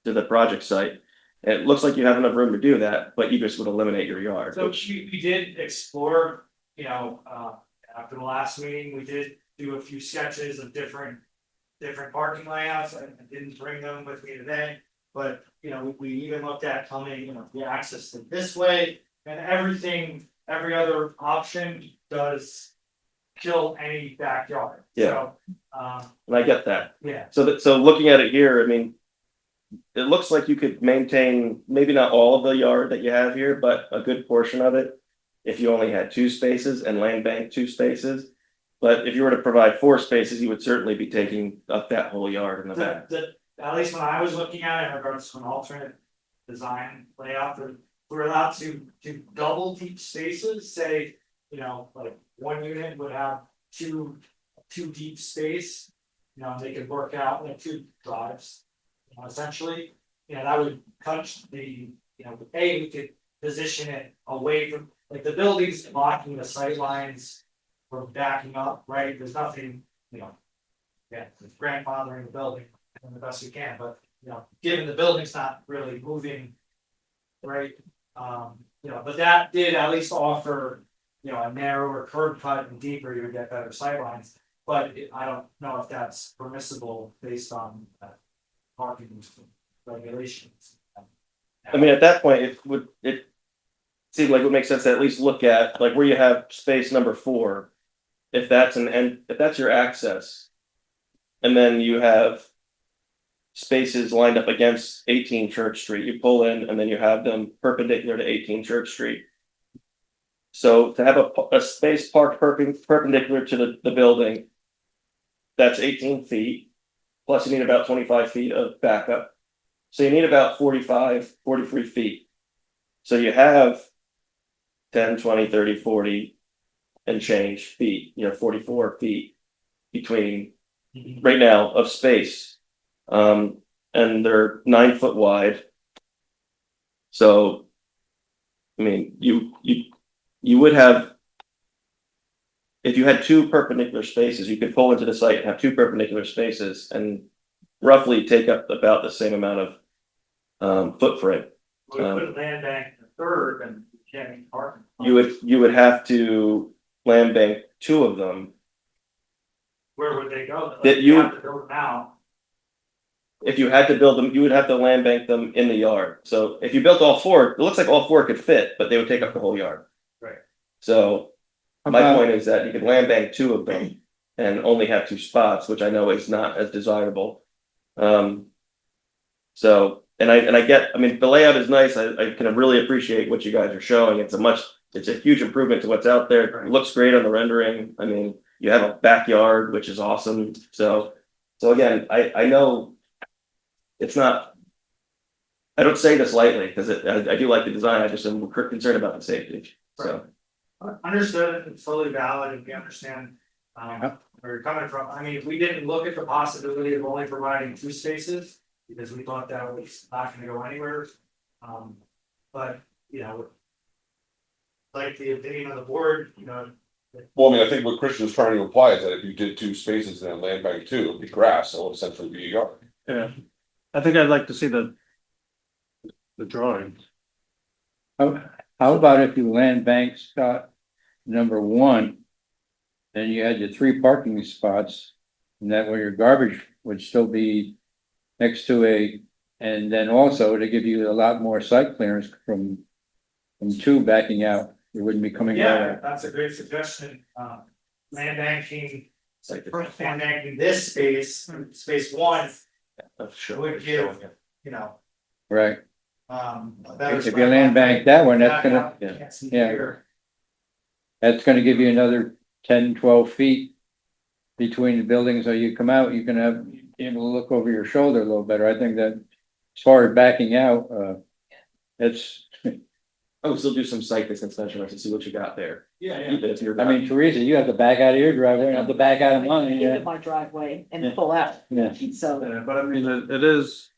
the project site. And it looks like you have enough room to do that, but you just would eliminate your yard, So which, we did explore, you know, after the last meeting, we did do a few sketches of different parking layouts. I didn't bring them with me today, but, you know, we even looked at coming, you know, the access to this way, and every other option does kill any backyard. Yeah. So, and I get that. yeah, So looking at it here, I mean, it looks like you could maintain maybe not all of the yard that you have here, but a good portion of it. If you only had 2 spaces and land bank 2 spaces, but if you were to provide 4 spaces, you would certainly be taking up that whole yard in the back. at least when I was looking at it in regards to an alternate design layout, we're allowed to double deep spaces, say, you know, like one unit would have two deep space. You know, they could work out like 2 drives, you know, essentially, you know, that would cut the, you know, we could position it away from, like, the buildings blocking the sight lines. We're backing up, right? There's nothing, you know, yeah, it's grandfathering the building and the best we can, but, you know, given the building's not really moving, right? You know, but that did at least offer, you know, a narrower curb cut and deeper, you would get better sight lines. But I don't know if that's permissible based on parking regulations. I mean, at that point, it seemed like it would make sense to at least look at, like, where you have space number 4. If that's if that's your access. And then you have spaces lined up against 18 Church Street, you pull in and then you have them perpendicular to 18 Church Street. So to have a space parked perpendicular to the building, that's 18 feet, plus you need about 25 feet of backup. So you need about 43 feet. So you have 10, 20, 30, 40 and change feet, 44 feet between right now of space. And they're 9 foot wide. So, I mean, you would have, if you had 2 perpendicular spaces, you could pull into the site and have 2 perpendicular spaces and roughly take up about the same amount of footprint. We put land bank in the third and you can't park. You would have to land bank 2 of them. Where would they go? That you- have to build them out. If you had to build them, you would have to land bank them in the yard. So if you built all 4, it looks like all 4 could fit, but they would take up the whole yard. Right. So my About- point is that you could land bank 2 of them and only have 2 spots, which I know is not as desirable. So, and I get, I mean, the layout is nice. I can really appreciate what you guys are showing. It's a huge improvement to what's out there. It looks great on the rendering. I mean, you have a backyard, which is awesome. So again, I know it's not, I don't say this lightly because I do like the design. I just am concerned about the safety. So. Understood, it's totally valid, and we understand, where you're coming from. I mean, we didn't look at the possibility of only providing 2 spaces, because we thought that was not gonna go anywhere. But, like the opinion of the board, Well, I mean, I think what Christian's trying to imply is that if you did 2 spaces and then land bank 2, it'd be grass, so it'll essentially be a yard. Yeah, I think I'd like to see the drawing. How about if you land bank spot number 1? Then you had your 3 parking spots, and that way your garbage would still be next to and then also to give you a lot more site clearance from 2 backing out. You wouldn't be coming yeah, out. that's a great suggestion. Land banking, It's like land banking this space 1 Sure. would give, Right. a better If you spread land bank that one, that's back gonna, out, you can't see yeah. here. that's gonna give you another 10, 12 feet between the buildings, so you come out, you can have, able to look over your shoulder a little better. I think that as far as backing out, it's, I would still do some site distance measurements to see what you got there. Yeah, Even if you're I mean, Teresa, you have to back out of your driveway, and have to back out of mine, Into yeah. my driveway Yeah. and pull out, Yeah. so. Yeah, but I mean, it is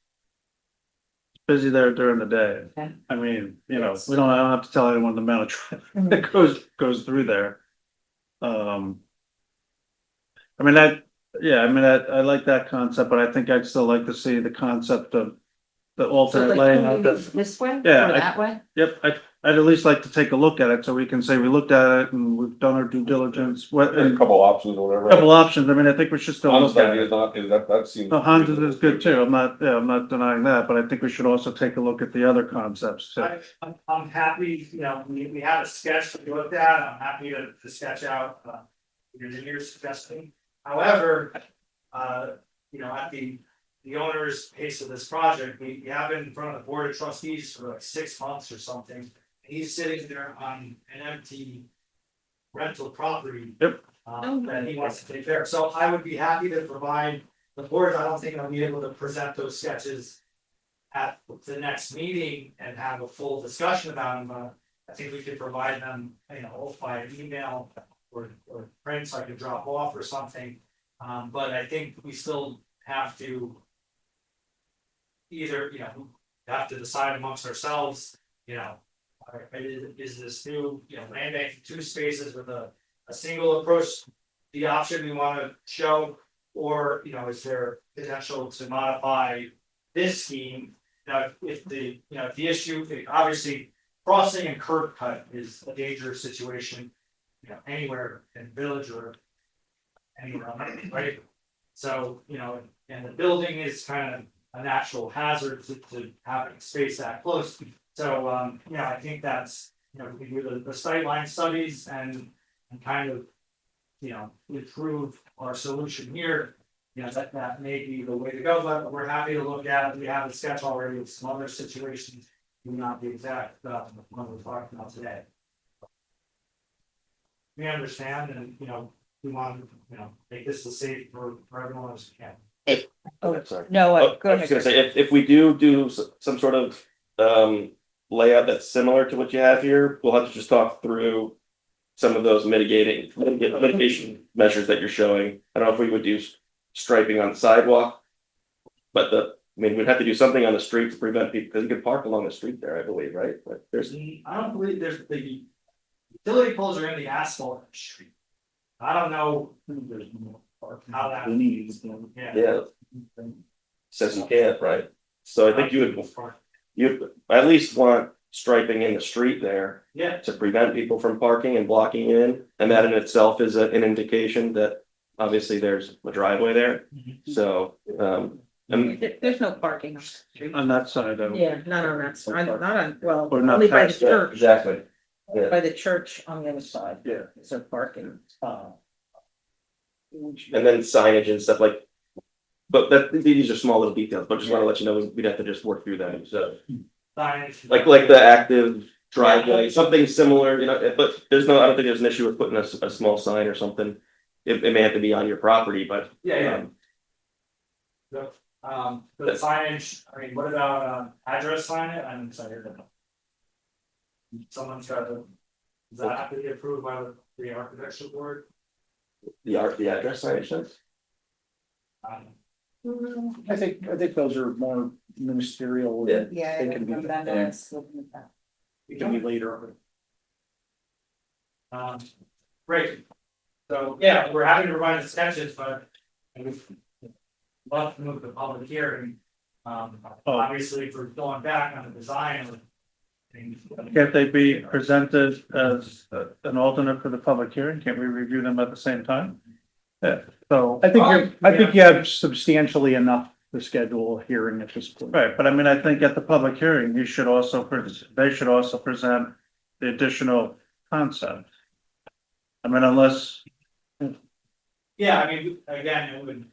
busy there during the day. Okay. I mean, I don't have to tell anyone the amount of traffic that goes through there. I mean, I like that concept, but I think I'd still like to see the concept of the So alternate like, layout. this way or Yeah, that way? Yep, I'd at least like to take a look at it, so we can say we looked at it and we've done our due diligence, A and a couple options or whatever. couple options. I mean, I think we should still Hans' look at idea it. is not, that seems. No, Hans is good too. I'm not denying that, but I think we should also take a look at the other concepts too. I'm happy, we have a sketch to look at, I'm happy to sketch out, your engineer's suggestion. However, at the owner's pace of this project, we have been in front of the board of trustees for like 6 months or something. He's sitting there on an empty rental property. Yep. That he wants to take care of, so I would be happy to provide the board. I don't think I'll be able to present those sketches at the next meeting and have a full discussion about them, but I think we could provide them, by email or print, so I could drop off or something. But I think we still have to either, have to decide amongst ourselves, is this new, land bank 2 spaces with a single approach the option we want to show, or, is there potential to modify this scheme? Now, if the issue, obviously, crossing and curb cut is a dangerous situation, anywhere in village or anywhere, right? So, and the building is kind of a natural hazard to having space that close. So, I think that's, if we do the sightline studies and kind of, improve our solution here. That may be the way to go, but we're happy to look at, we have a sketch already of some other situations. Do not the exact, one we're talking about today. We understand and, we want, make this as safe for everyone as we can. Oh, Sorry. no, Oh, go I was just gonna ahead. say, if we do some sort of, layout that's similar to what you have here, we'll have to just talk through some of those mitigation measures that you're showing. I don't know if we would do striping on the sidewalk. But we'd have to do something on the street to prevent people, because you can park along the street there, I believe, right? But there's, I don't believe there's the utility poles are in the asphalt street. I don't know how that. Yeah. yeah, says you can't, right? So I think you at least want striping in the street there Yeah, to prevent people from parking and blocking in. And that in itself is an indication that obviously there's a driveway there. So, and There's no parking on the street. On that side, though. Yeah, not on that side, not on, well, Or not only by the past church, exactly, yeah. by the church on the other side. Yeah. Is there parking? And then signage and stuff like. But these are small little details, but just want to let you know, we'd have to just work through them, so. Like the active driveway, something similar, but I don't think there's an issue with putting a small sign or something. It may have to be on your property, but. yeah. The signage, I mean, what about address sign it? I'm sorry. Someone's got to, does that have to be approved by the architecture board? The address signage does? I think those are more ministerial. Yeah. Yeah. They can be there. It can be later. Great. So, yeah, we're happy to provide the sketches, but we'd love to move the public hearing. Obviously, if we're going back on the design. Can't they be presented as an alternate for the public hearing? Can't we review them at the same time? Yeah, so. I think you have substantially enough to schedule a hearing at this point. Right, but I mean, I think at the public hearing, they should also present the additional concept. I mean, unless, Yeah, I mean, again, it would.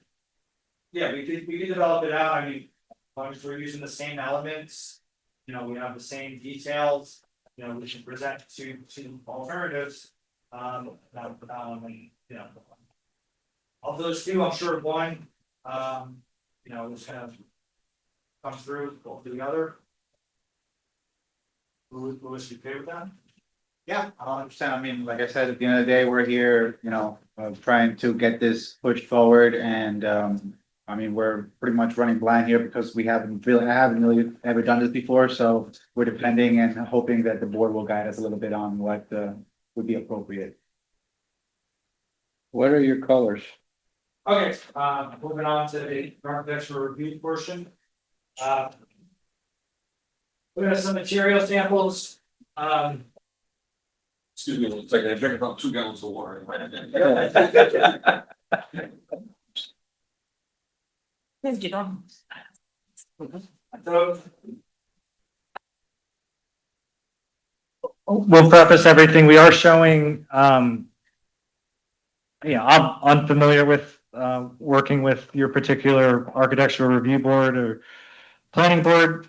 Yeah, we could develop it out, I mean, as long as we're using the same elements, we have the same details. We should present to alternatives. Of those two, I'm sure one, is kind of. Comes through, go to the other. Who was you okay with that? Yeah, 100%. I mean, like I said, at the end of the day, we're here, trying to get this pushed forward and, I mean, we're pretty much running blind here because I haven't really ever done this before, so we're depending and hoping that the board will guide us a little bit on what, would be appropriate. What are your colors? Okay, moving on to the architectural review portion. We have some material samples, Excuse me, one second, I drank about 2 gallons of water. You don't. so We'll preface everything. We are showing, I'm unfamiliar with, working with your particular architectural review board or planning board.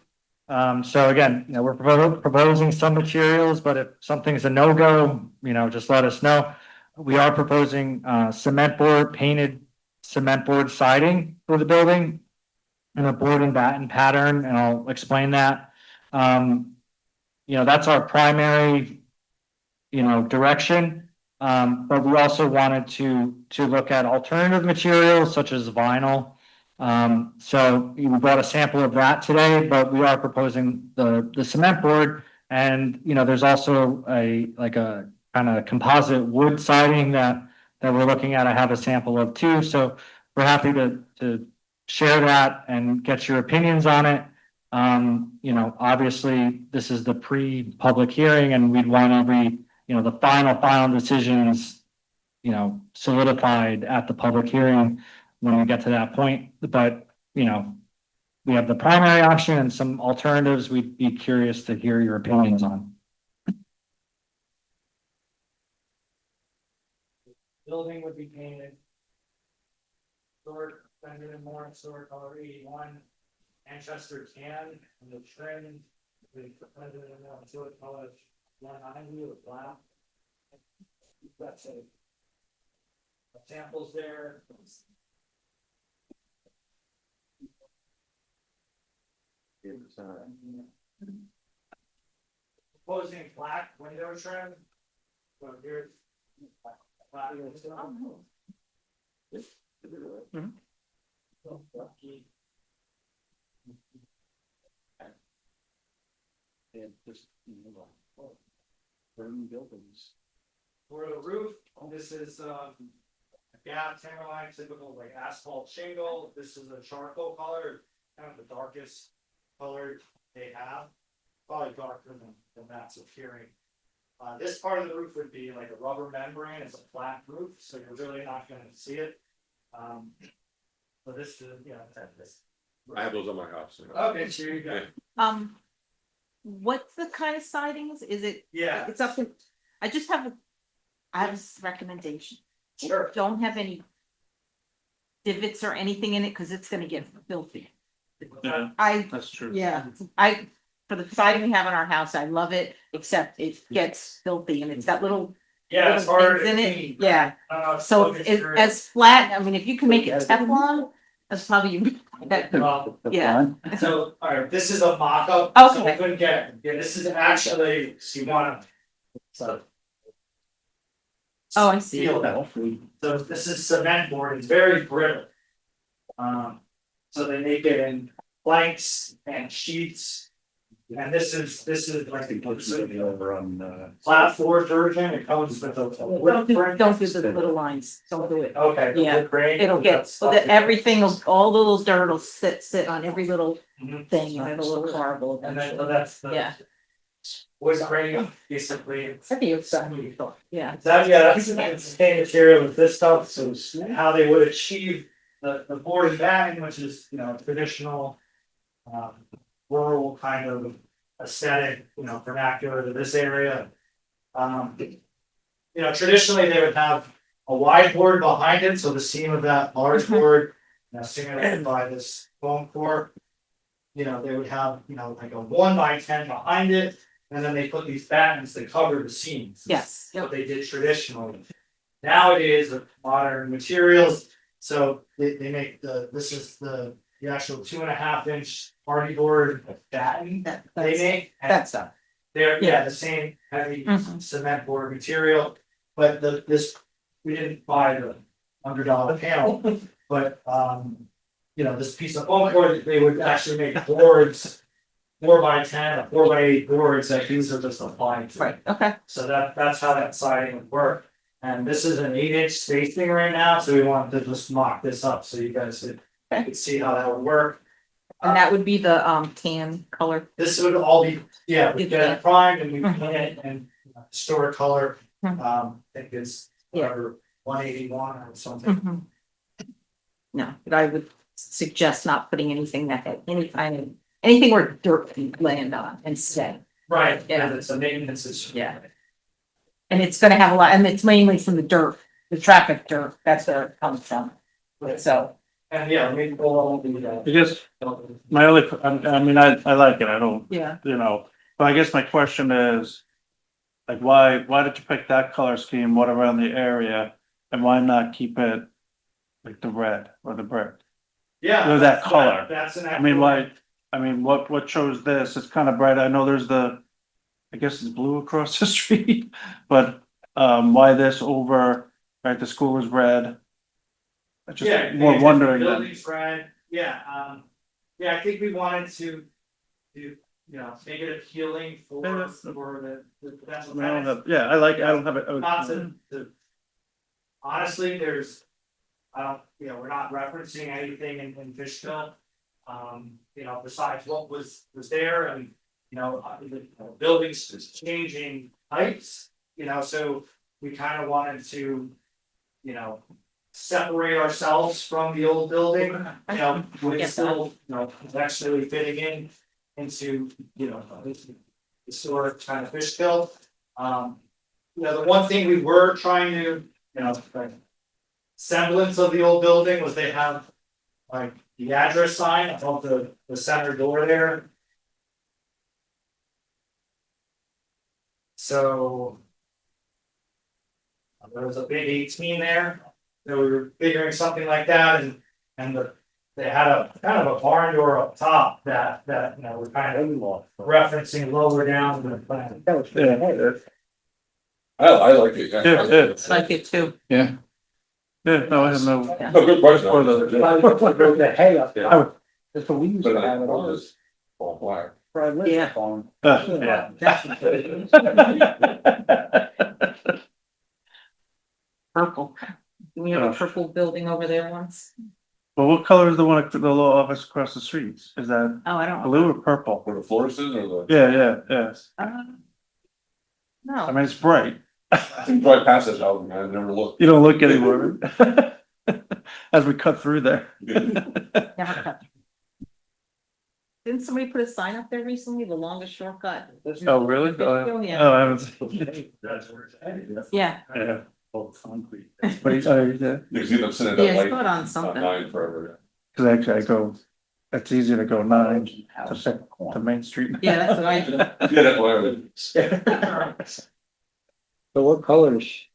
So again, we're proposing some materials, but if something's a no-go, just let us know. We are proposing, painted cement board siding for the building and a board and batten pattern, and I'll explain that. That's our primary, direction. But we also wanted to look at alternative materials such as vinyl. So we brought a sample of that today, but we are proposing the cement board. And, there's also a kind of composite wood siding that we're looking at. I have a sample of too. So we're happy to share that and get your opinions on it. Obviously this is the pre-public hearing and we'd want the final decisions solidified at the public hearing when we get to that point, but, we have the primary option and some alternatives we'd be curious to hear your opinions on. Building would be painted. Historic, Benjamin and Moore, historic color 81. Manchester tan, and the trim, the Benjamin and Moore, historic color 190 with black. That's a samples there. Proposing black window trim. So here's. Black window. For the roof, this is gap timberline, typical like asphalt shingle. This is a charcoal color, kind of the darkest color they have. Probably darker than that's appearing. This part of the roof would be like a rubber membrane. It's a flat roof, so you're really not going to see it. So this is, this. I have those on my house. Okay, here you go. What's the kind of sidings? Is it? Yeah. It's up to, I just have I have a recommendation. Sure. Don't have any divots or anything in it, cause it's gonna get filthy. Yeah, I, that's true. yeah, for the siding we have in our house, I love it, except it gets filthy and it's got little Yeah, it's little hard things to in clean. it, yeah. So focus it, through. as flat, I mean, if you can make it Teflon, that's probably, that, Well, yeah. so, alright, this is a mock-up. So we Okay. couldn't get, this is actually, so you wanna. So. Oh, I see. Feel that. So this is cement board, it's very brittle. So they make it in planks and sheets. And this is like the Over on, flat floor version, it comes with a wood frame. Don't do the little lines, don't do it. Okay. the Yeah, wood grain, It'll get, that's- everything, all the little dirt will sit on every little Mhm. thing, and it'll look horrible And then, so eventually. that's the. Yeah. Wood grain, basically. I think it's something, yeah. That, yeah, that's the same material with this stuff, so how they would achieve the board and batting, which is, traditional. Rural kind of aesthetic, vernacular to this area. Traditionally, they would have a wide board behind it, so the seam of that large board, simulated by this foam core. They would have, like a 1x10 behind it, and then they put these battens that cover the seams. Yes, What they did traditionally. Nowadays, with modern materials, so they make this is the actual 2.5-inch party board batten they make. and That's stuff. They're, yeah. the same heavy Mhm. cement board material, but we didn't buy the $100 panel, but, this piece of foam board, they would actually make boards. 4x10, 4x8 boards that these are just applied to. Right, okay. So that's how that siding would work. And this is an 8-inch spacing right now, so we wanted to just mock this up so you guys could see how that would work. And that would be the tan color. This would all be, we get it primed and we Mhm. paint it in historic color. Mhm. I think it's Yeah. whatever, 181 or something. Mhm. No, but I would suggest not putting anything that had any kind of, anything where dirt can land on instead. Right, Yeah. yeah, it's a maintenance issue. Yeah. And it's gonna have a lot, and it's mainly from the dirt, the traffic dirt, that's where it comes from. So, And yeah, maybe we'll all do that. I guess my only, I mean, I like it, I don't, yeah. but I guess my question is. Like, why did you pick that color scheme, what around the area, and why not keep it? Like the red or the brick, Yeah. Or that color. That's an. I mean, what chose this, it's kind of bright, I know there's I guess it's blue across the street, but, why this over, right, the school is red. I Yeah, just more wondering that. Buildings red, I think we wanted to, make it appealing for the potential tenants. Yeah, I don't have it. Not to. Honestly, we're not referencing anything in Fishkill. Besides what was there and, the buildings is changing heights, so we kind of wanted to. separate ourselves from the old building, with Get still, actually fitting in into, the historic kind of Fishkill. The one thing we were trying to, like, semblance of the old building was they have like the address sign above the center door there. So there was a big 18 there, so we were figuring something like that, and they had a kind of a barn door up top that, we're kind of referencing lower down in the plan. I like it. Yeah. Like it too. Yeah, no, I have no. No, good question. For the- The hay up there. I would- That's what we used But I was all black. Yeah. Yeah. Purple. We have a purple building over there once. Well, what color is the one, the little office across the street? Is that Oh, I don't know. blue or purple? For the florists or the? Yeah. I No, mean, it's bright. I drive past that house, man, I never looked. You don't look anymore. As we cut through there. never cut. Didn't somebody put a sign up there recently, the longest shortcut? Oh, really? Fishkill, yeah. Oh, I haven't seen. Yeah, Yeah. But he's, oh, yeah, You see them sitting yeah, at it's light, put on something. 9 forever. cause actually I go, it's easier to go 9 to Main Street. Yeah, that's what I do. Yeah, that's what I would. So what colors?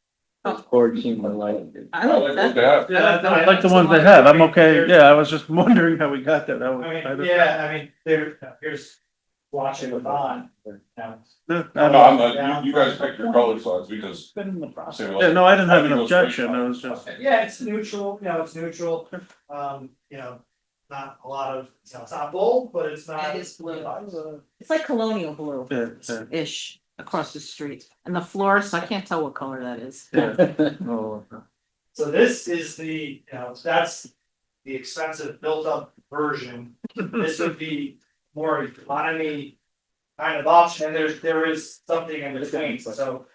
Oh. Board seem to like. I like that. that. Yeah, I like the ones they have. I'm okay. Yeah, I was just wondering how we got that. Here's watching the bond. No, No, I'm not, you guys pick your color slots because. Yeah, no, I didn't have an objection. I was just. Yeah, it's neutral, it's neutral, not a lot of, it's not bold, but it's not. It is blue. It's like colonial blue Yeah. ish across the street. And the floors, I can't tell what color that is. Oh, So this is that's the expensive built up version. This would be more economy kind of option, and there is something in between, so.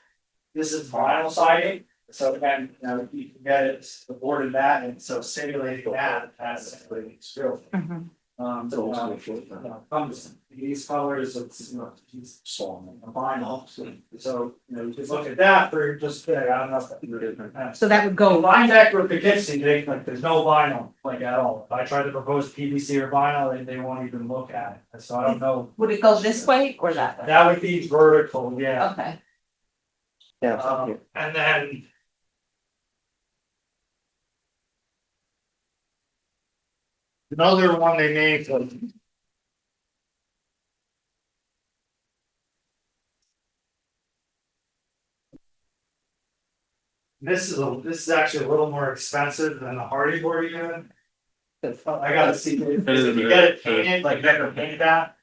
This is vinyl siding, so again, you can get it, the board in that, and so simulating that, that's still. Mhm. Comes these colors, it's, these vinyl, so, you can look at that for just, I don't know. So that would Go go, line deck or Poughkeepsie, there's no vinyl, like at all. If I tried to propose PVC or vinyl, they won't even look at it, so I don't know. would it go this way or that way? That would be vertical, yeah. Okay. And then. Another one they made was. This is actually a little more expensive than the hardy board unit. I gotta see, if you get it painted, like you have to paint that.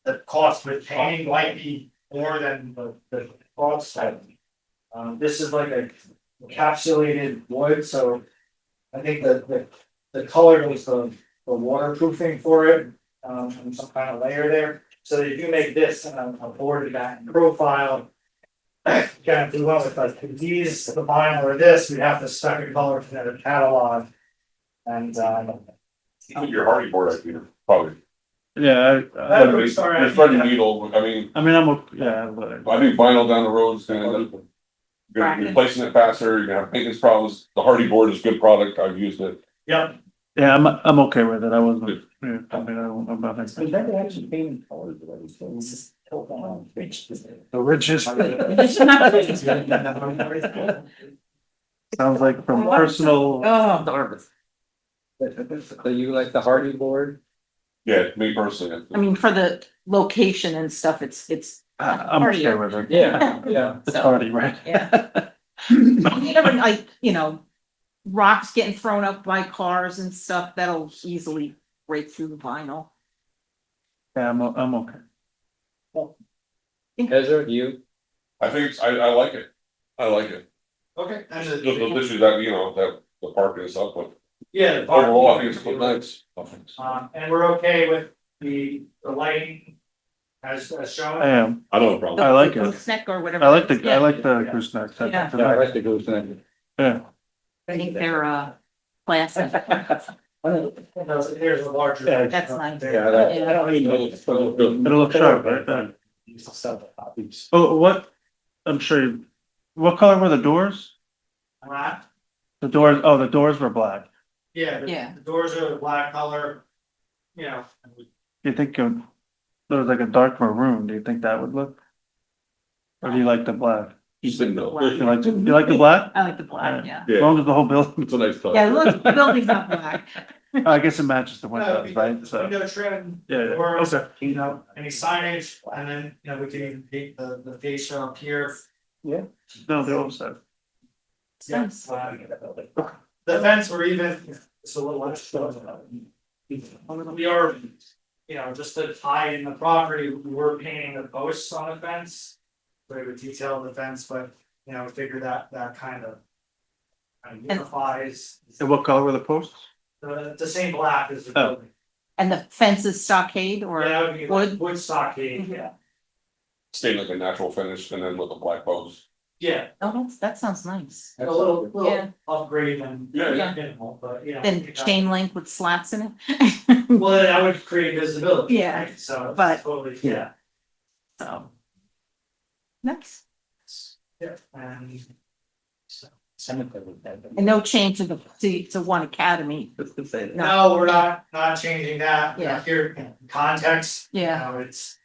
The cost of painting might be more than the cost. This is like a encapsulated wood, so. I think the color was the waterproofing for it, and some kind of layer there. So if you make this a boarded back profile. Again, if we went with like these, the vinyl or this, we'd have to spec a color from the catalog. And Your hardy board, I think, probably. Yeah, You're spreading needle, I mean, I mean, yeah, but I think vinyl down the road is gonna end up. You're gonna be replacing it faster, you're gonna have maintenance problems, the hardy board is a good product, I've used it. Yep, yeah, I'm okay with it. I wasn't, yeah, I mean, I don't know about that. never actually painted colors already, so. The riches. Sounds like from personal. Oh, So you like the hardy board? Yeah, me personally. I mean, for the location and stuff, it's, I'm okay with it. Yeah. It's hardy, right? yeah. You never like, rocks getting thrown up by cars and stuff, that'll easily break through the vinyl. Yeah, I'm okay. Ezra, you? I think, I like it, I like it, okay. just the issues that, that the parking and stuff, but Yeah. the overall, I parking. think it's nice. And we're okay with the lighting as shown. I am. I don't have a problem. I like it. Gooseneck or whatever. I like Yeah. the gooseneck. Yeah. Yeah, I like the gooseneck. Yeah, I think they're, classic. There's a larger. That's nice. Yeah, that- Yeah. I don't even know. It'll look sharp, right? Oh, what, I'm sure, what color were the doors? The doors, oh, the doors were black. Yeah, Yeah. the doors are the black color, you know. Do you think there was like a dark maroon, do you think that would look? Or do you like the black? You said no. You like the black? I like the black, yeah. As long as the whole building, It's a nice touch. Yeah, look, the building's not black. I guess it matches the No, windows, right? So, Window trim, yeah, yeah, doors, okay. you know, any signage, and then, you know, we can paint the fascia up here. No, they're all set. Yeah. The fence were even, it's a little extra. We are, you know, just to tie in the property, we were painting the posts on the fence. So we would detail the fence, but, you know, figure that kind of unifies And what color were the posts? the same black as the Oh. building. And the fence is stockade or Yeah, that would be wood? like wood stockade, yeah. Stay like a natural finish and then with a black post. Yeah, Oh, that sounds nice. a little Yeah. upgrade and. Yeah. Minimal, but, you know. Then chain link with slats in it. Well, that would create visibility. Yeah, right? So. but- Totally, yeah, So. Nice. yeah, and. So. And no change to One Academy. No, we're not changing that. Yeah. Here, context. Yeah. You know, it's,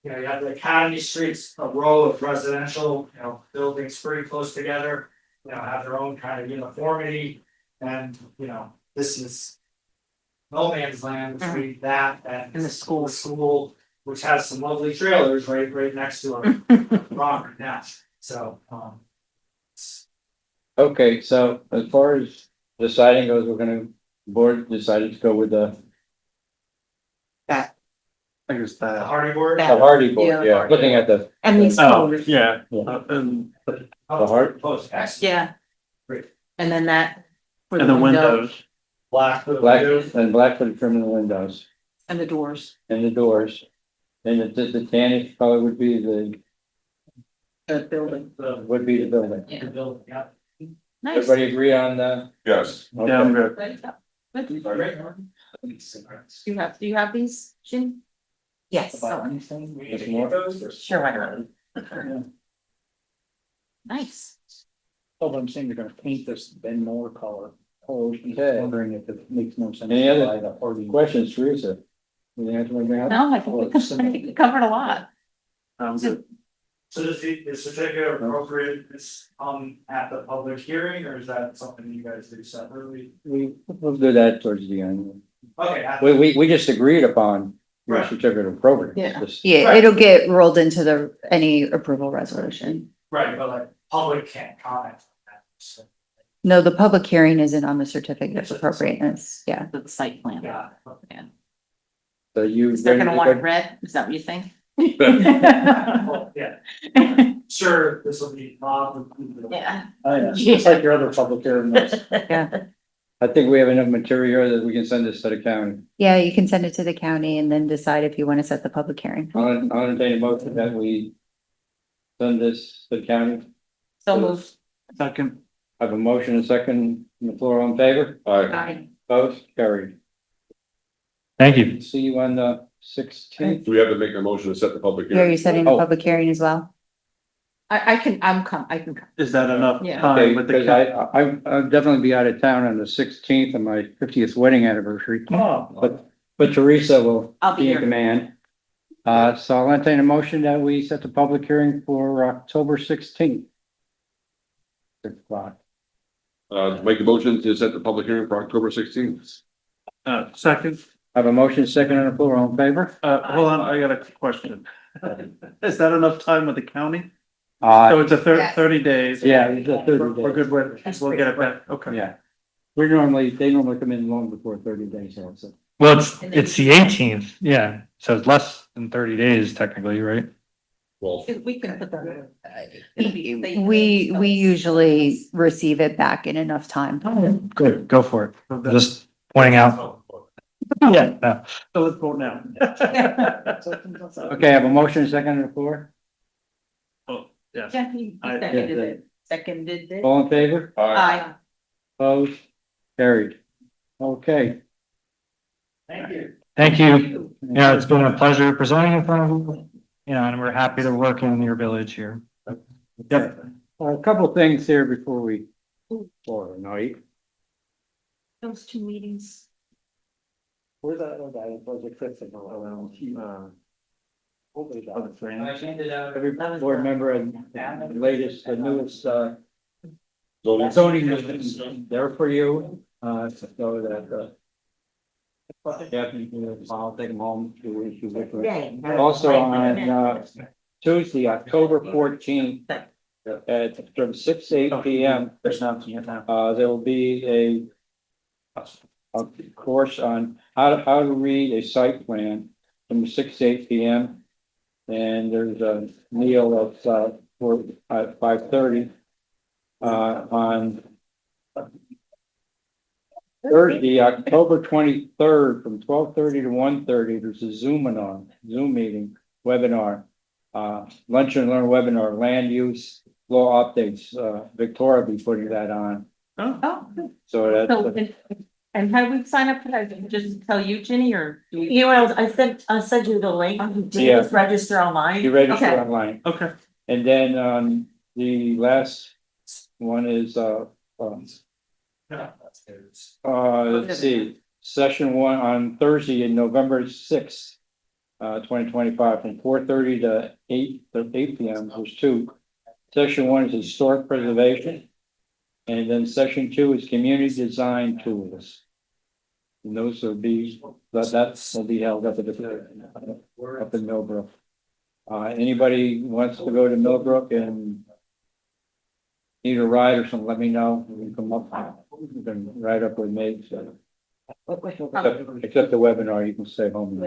you know, you have the Academy Streets, a row of residential, you know, buildings pretty close together. You know, have their own kind of uniformity, and, you know, this is. No man's land between that and. And the school. The school, which has some lovely trailers right next to our property now, so, Okay, so as far as the siding goes, board decided to go with the I guess the that. hardy board. That- hardy board, Yeah. yeah, looking at the And these Oh, colors. yeah, Yeah. and the heart. Oh, excellent. Yeah. Great. And then that. For the windows. Black. for the Black windows. and black for the trim in the windows And the doors. and the doors. And the tannish color would be the Building. building. Yeah. The building, yeah. Nice. Everybody agree on Yes. Yeah, I'm good. Do you have these, Jim? Yes. We need to keep those. Sure, why not? Nice. Oh, but I'm saying they're gonna paint this Ben Moore color. Oh, okay. Wondering if it makes more sense. Any to other buy the hardy- questions, Teresa? Anything else you want to bring up? No, I think we covered a lot. Good. So does the certificate of appropriateness at the public hearing, or is that something you guys do separately? We'll do that towards the end. Okay. We just agreed upon your Right. certificate of appropriate. Yeah. Yeah, Right. it'll get rolled into any approval resolution. Right, but like, public can't comment on that, so, No, the public hearing isn't on the certificate of appropriateness, yeah. The site plan. yeah. Yeah. So you. Is they're gonna want it red? Is that what you think? Well, yeah, sure, this will be Bob. Yeah. Oh, yeah, just like your other public hearing. I think we have enough material that we can send this to the county. Yeah, you can send it to the county and then decide if you want to set the public hearing. I'll entertain a motion that we send this to the county. So moved. Second, Have a motion and a second on the floor on favor, Alright, opposed, carried. Thank you. See you on the 16th. do we have to make a motion to set the public Are you hearing? setting the Oh. public hearing as well? I can come. is that enough Yeah. Okay, time with the? because I'll definitely be out of town on the 16th on my 50th wedding anniversary. But Teresa will I'll be be in here. command. So I'll entertain a motion that we set the public hearing for October 16th. 6 o'clock. Make a motion to set the public hearing for October 16th. Second, Have a motion second on the floor, all in favor? hold on, I got a question. Is that enough time with the county? So Uh, it's a 30 days? yeah, it's a 30 We're days. good with, we'll get it back, okay. Yeah. They normally come in long before 30 days also. Well, it's the 18th, yeah, so it's less than 30 days technically, right? Well, We can put that. We usually receive it back in enough time. Good, go for it. Just pointing out. Yeah, no. So let's vote now. Okay, I have a motion second on the floor, Oh, yes. Yeah, he I- seconded it. Seconded it. all in favor? alright, Aye. Opposed? Carried. Okay. Thank you. Thank you. Yeah, it's been a pleasure presenting in front of you, and we're happy to work in your village here. Yep. A couple things here before we, or night. Those two meetings. Where's that other guy? Was it Chris around? Every board member and the latest, the newest, zoning is there for you, so that, yeah, you can, I'll take them home to issue with them. Also on, Tuesday, October 14th, at from 6 to 8 p.m. There will be a course on how to read a site plan from 6 to 8 p.m. And there's a meal at 5:30. On Thursday, October 23rd, from 12:30 to 1:30, there's a Zoom meeting webinar. Lunch and Learn webinar, land use law updates. Victoria will be putting that on. Oh, So that's. and how do we sign up for that? Just tell you, Ginny, or? do we- You know, I'll send you the link. Do you Yeah. just register online? You register Okay. online. Okay. And then, the last one is, let's see, session one on Thursday in November 6th, 2025, from 4:30 to 8 p.m. There's two. Session one is historic preservation. And then session two is community design tools. And those will be, will be held up in Millbrook. Anybody wants to go to Millbrook and need a ride or something, let me know. We can come up, you can ride up with me, so. Except the webinar, you can stay home.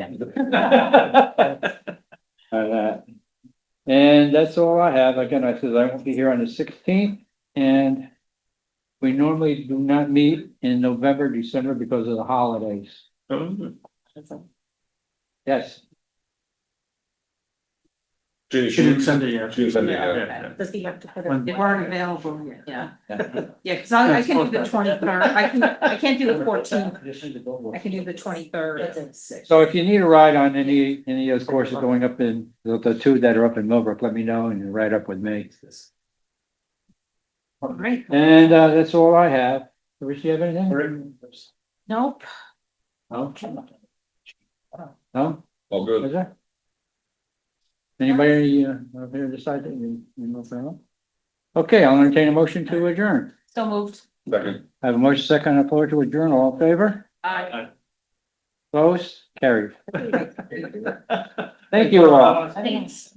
And that's all I have. Again, I said I won't be here on the 16th, and we normally do not meet in November, December because of the holidays. Yes. Ginny, She didn't send it yet. She didn't send it yet. Does he have to put They it? weren't available yet, yeah. Yeah, cause I can do the 23rd, I can't do the 14th, I can do the 23rd. So if you need a ride on any of those courses going up in, the two that are up in Millbrook, let me know and you ride up with me. Great. And that's all I have. Does you have anything? Nope. No? No? All good. Is there? Anybody up here decide that you know for now? Okay, I'll entertain a motion to adjourn. So moved. Second. I have a motion second on the floor to adjourn. All in favor? Aye. Opposed? Carried. Thank you all. Thanks.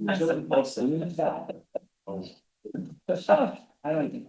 I don't think.